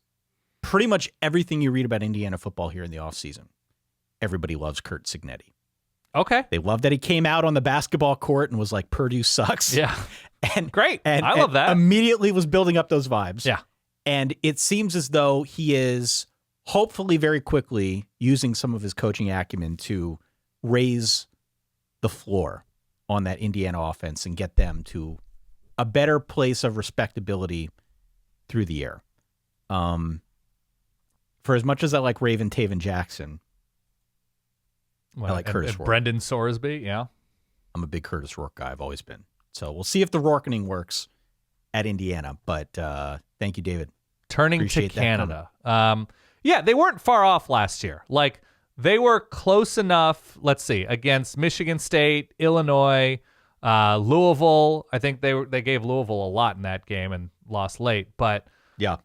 [SPEAKER 1] pretty much everything you read about Indiana football here in the offseason, everybody loves Curt Cignetti.
[SPEAKER 2] Okay.
[SPEAKER 1] They love that he came out on the basketball court and was like, Purdue sucks.
[SPEAKER 2] Yeah.
[SPEAKER 1] And
[SPEAKER 2] great. I love that.
[SPEAKER 1] Immediately was building up those vibes.
[SPEAKER 2] Yeah.
[SPEAKER 1] And it seems as though he is hopefully very quickly using some of his coaching acumen to raise the floor on that Indiana offense and get them to a better place of respectability through the air. For as much as I like Raven Taven Jackson, I like Curtis Rourke.
[SPEAKER 2] Brendan Sorsby, yeah.
[SPEAKER 1] I'm a big Curtis Rourke guy. I've always been. So we'll see if the Rourkening works at Indiana. But thank you, David.
[SPEAKER 2] Turning
[SPEAKER 1] Appreciate
[SPEAKER 2] to Canada. Yeah, they weren't far off last year. Like, they were close enough, let's see, against Michigan State, Illinois, Louisville. I think they gave Louisville a lot in that game and lost late. But
[SPEAKER 1] yeah,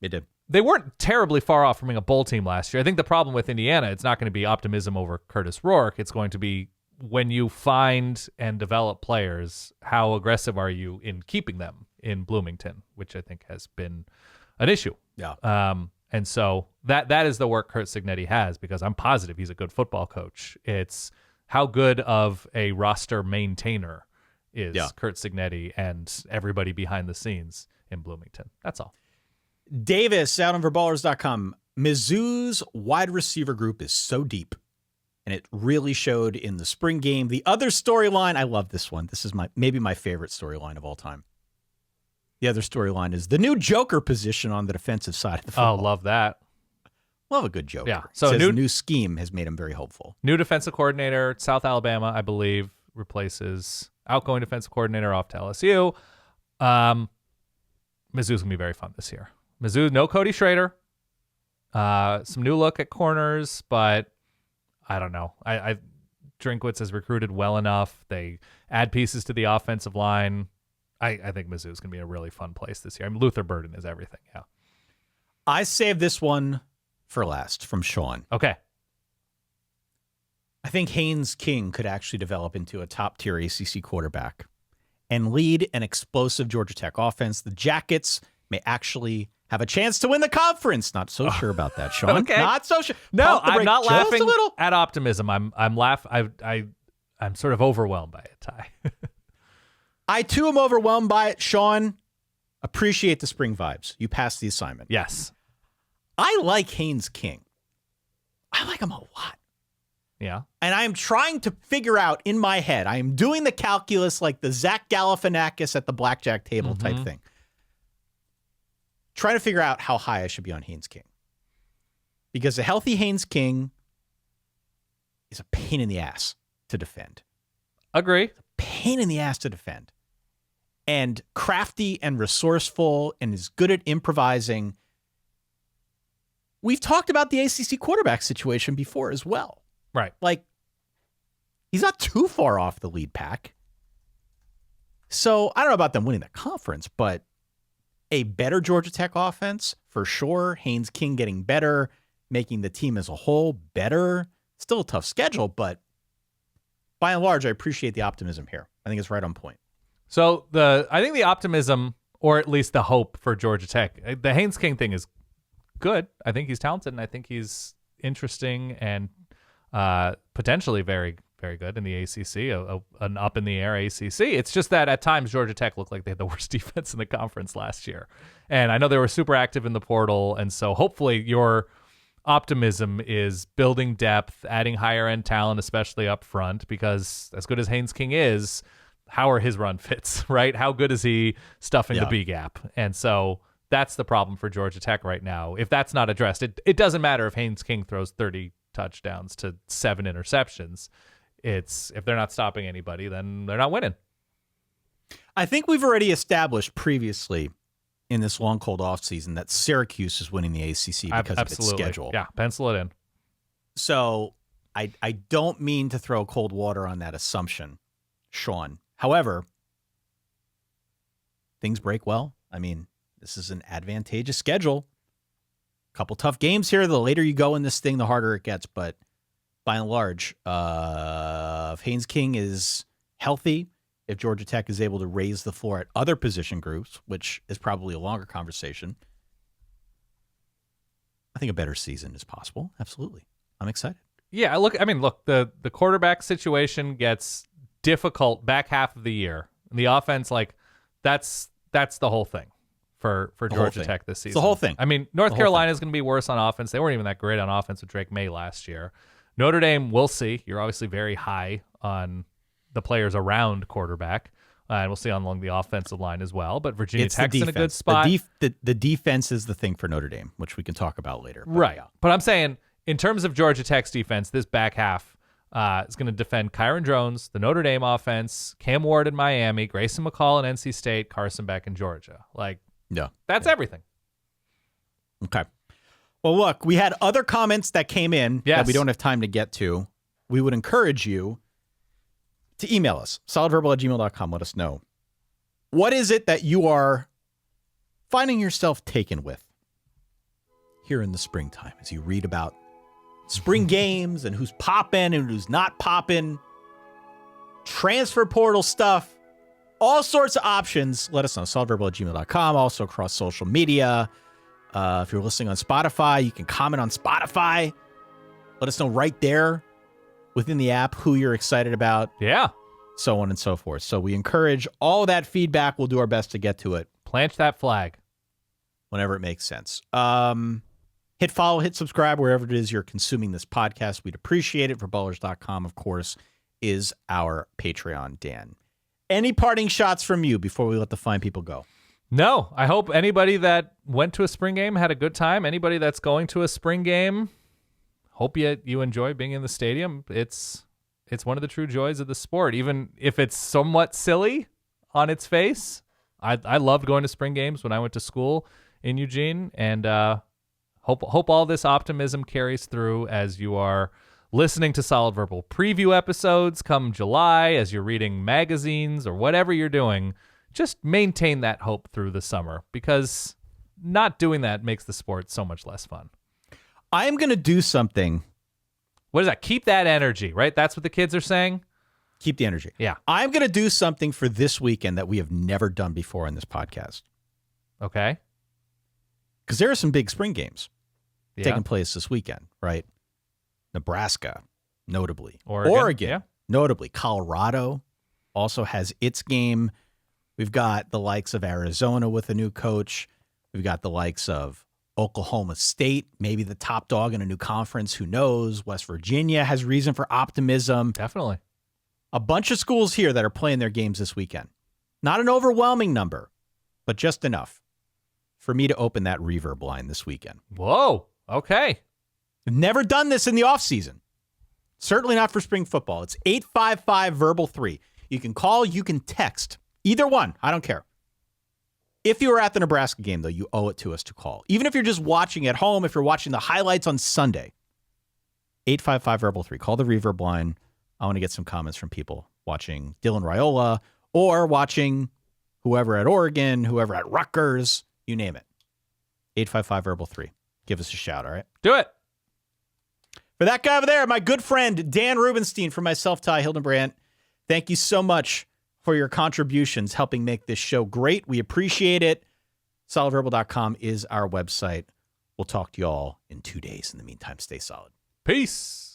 [SPEAKER 1] they did.
[SPEAKER 2] They weren't terribly far off from being a bowl team last year. I think the problem with Indiana, it's not going to be optimism over Curtis Rourke. It's going to be, when you find and develop players, how aggressive are you in keeping them in Bloomington, which I think has been an issue.
[SPEAKER 1] Yeah.
[SPEAKER 2] And so that is the work Curt Cignetti has, because I'm positive he's a good football coach. It's how good of a roster maintainer is Curt Cignetti and everybody behind the scenes in Bloomington. That's all.
[SPEAKER 1] Davis, out on verballers.com. Mizzou's wide receiver group is so deep, and it really showed in the spring game. The other storyline, I love this one. This is maybe my favorite storyline of all time. The other storyline is the new Joker position on the defensive side of the football.
[SPEAKER 2] Oh, love that.
[SPEAKER 1] Love a good Joker.
[SPEAKER 2] Yeah. So
[SPEAKER 1] the new scheme has made him very hopeful.
[SPEAKER 2] New defensive coordinator, South Alabama, I believe, replaces outgoing defensive coordinator off to LSU. Mizzou's going to be very fun this year. Mizzou, no Cody Schrader. Some new look at corners, but I don't know. I Drinkwitz has recruited well enough. They add pieces to the offensive line. I think Mizzou's going to be a really fun place this year. I mean, Luther Burden is everything, yeah.
[SPEAKER 1] I saved this one for last from Sean.
[SPEAKER 2] Okay.
[SPEAKER 1] I think Haynes King could actually develop into a top-tier ACC quarterback and lead an explosive Georgia Tech offense. The Jackets may actually have a chance to win the conference. Not so sure about that, Sean.
[SPEAKER 2] Okay.
[SPEAKER 1] Not so sure.
[SPEAKER 2] No, I'm not laughing
[SPEAKER 1] a little.
[SPEAKER 2] at optimism. I'm sort of overwhelmed by it, Ty.
[SPEAKER 1] I too am overwhelmed by it. Sean, appreciate the spring vibes. You passed the assignment.
[SPEAKER 2] Yes.
[SPEAKER 1] I like Haynes King. I like him a lot.
[SPEAKER 2] Yeah.
[SPEAKER 1] And I am trying to figure out in my head, I am doing the calculus like the Zach Galifianakis at the blackjack table type thing. Trying to figure out how high I should be on Haynes King. Because a healthy Haynes King is a pain in the ass to defend.
[SPEAKER 2] Agree.
[SPEAKER 1] Pain in the ass to defend. And crafty and resourceful and is good at improvising. We've talked about the ACC quarterback situation before as well.
[SPEAKER 2] Right.
[SPEAKER 1] Like, he's not too far off the lead pack. So I don't know about them winning the conference, but a better Georgia Tech offense, for sure. Haynes King getting better, making the team as a whole better. Still a tough schedule, but by and large, I appreciate the optimism here. I think it's right on point.
[SPEAKER 2] So I think the optimism, or at least the hope for Georgia Tech, the Haynes King thing is good. I think he's talented, and I think he's interesting and potentially very, very good in the ACC, an up-in-the-air ACC. It's just that at times Georgia Tech looked like they had the worst defense in the conference last year. And I know they were super active in the portal, and so hopefully your optimism is building depth, adding higher-end talent, especially up front, because as good as Haynes King is, how are his run fits, right? How good is he stuffing the B gap? And so that's the problem for Georgia Tech right now. If that's not addressed, it doesn't matter if Haynes King throws 30 touchdowns to 7 interceptions. If they're not stopping anybody, then they're not winning.
[SPEAKER 1] I think we've already established previously in this long, cold offseason that Syracuse is winning the ACC because of its schedule.
[SPEAKER 2] Yeah, pencil it in.
[SPEAKER 1] So I don't mean to throw cold water on that assumption, Sean. However, things break well. I mean, this is an advantageous schedule. Couple tough games here. The later you go in this thing, the harder it gets. But by and large, if Haynes King is healthy, if Georgia Tech is able to raise the floor at other position groups, which is probably a longer conversation, I think a better season is possible. Absolutely. I'm excited.
[SPEAKER 2] Yeah, look, the quarterback situation gets difficult back half of the year. The offense, that's the whole thing for Georgia Tech this season.
[SPEAKER 1] It's the whole thing.
[SPEAKER 2] I mean, North Carolina is going to be worse on offense. They weren't even that great on offense with Drake May last year. Notre Dame, we'll see. You're obviously very high on the players around quarterback, and we'll see along the offensive line as well. But Virginia Tech's in a good spot.
[SPEAKER 1] The defense is the thing for Notre Dame, which we can talk about later.
[SPEAKER 2] Right. Yeah. But I'm saying, in terms of Georgia Tech's defense, this back half is going to defend Kyron Jones, the Notre Dame offense, Cam Ward in Miami, Grayson McCall in NC State, Carson Beck in Georgia. That's everything.
[SPEAKER 1] Okay. Well, look, we had other comments that came in that we don't have time to get to. We would encourage you to email us, solidverbal@gmail.com. Let us know. What is it that you are finding yourself taken with here in the springtime as you read about spring games and who's popping and who's not popping, transfer portal stuff, all sorts of options? Let us know, solidverbal@gmail.com, also across social media. If you're listening on Spotify, you can comment on Spotify. Let us know right there within the app who you're excited about.
[SPEAKER 2] Yeah.
[SPEAKER 1] So on and so forth. So we encourage all that feedback. We'll do our best to get to it.
[SPEAKER 2] Plant that flag.
[SPEAKER 1] Whenever it makes sense. Hit follow, hit subscribe wherever it is you're consuming this podcast. We'd appreciate it. Forballers.com, of course, is our Patreon, Dan. Any parting shots from you before we let the fine people go?
[SPEAKER 2] No. I hope anybody that went to a spring game had a good time. Anybody that's going to a spring game, hope you enjoy being in the stadium. It's one of the true joys of the sport, even if it's somewhat silly on its face. I loved going to spring games when I went to school in Eugene, and hope all this optimism carries through as you are listening to Solid Verbal preview episodes come July, as you're reading magazines or whatever you're doing. Just maintain that hope through the summer, because not doing that makes the sport so much less fun.
[SPEAKER 1] I am going to do something.
[SPEAKER 2] What is that? Keep that energy, right? That's what the kids are saying?
[SPEAKER 1] Keep the energy.
[SPEAKER 2] Yeah.
[SPEAKER 1] I'm going to do something for this weekend that we have never done before on this podcast.
[SPEAKER 2] Okay.
[SPEAKER 1] Because there are some big spring games taking place this weekend, right? Nebraska, notably. Oregon,
[SPEAKER 2] yeah.
[SPEAKER 1] notably. Colorado also has its game We've got the likes of Arizona with a new coach. We've got the likes of Oklahoma State, maybe the top dog in a new conference. Who knows? West Virginia has reason for optimism.
[SPEAKER 2] Definitely.
[SPEAKER 1] A bunch of schools here that are playing their games this weekend. Not an overwhelming number, but just enough for me to open that reverb line this weekend.
[SPEAKER 2] Whoa. Okay.
[SPEAKER 1] I've never done this in the offseason. Certainly not for spring football. It's 855-VERBAL-3. You can call, you can text. Either one. I don't care. If you were at the Nebraska game, though, you owe it to us to call. Even if you're just watching at home, if you're watching the highlights on Sunday, 855-VERBAL-3. Call the reverb line. I want to get some comments from people watching Dylan Raiola or watching whoever at Oregon, whoever at Rutgers, you name it. 855-VERBAL-3. Give us a shout, all right?
[SPEAKER 2] Do it.
[SPEAKER 1] For that guy over there, my good friend Dan Rubenstein, from myself, Ty Hildenbrandt, thank you so much for your contributions, helping make this show great. We appreciate it. SolidVerbal.com is our website. We'll talk to you all in 2 days. In the meantime, stay solid.
[SPEAKER 2] Peace.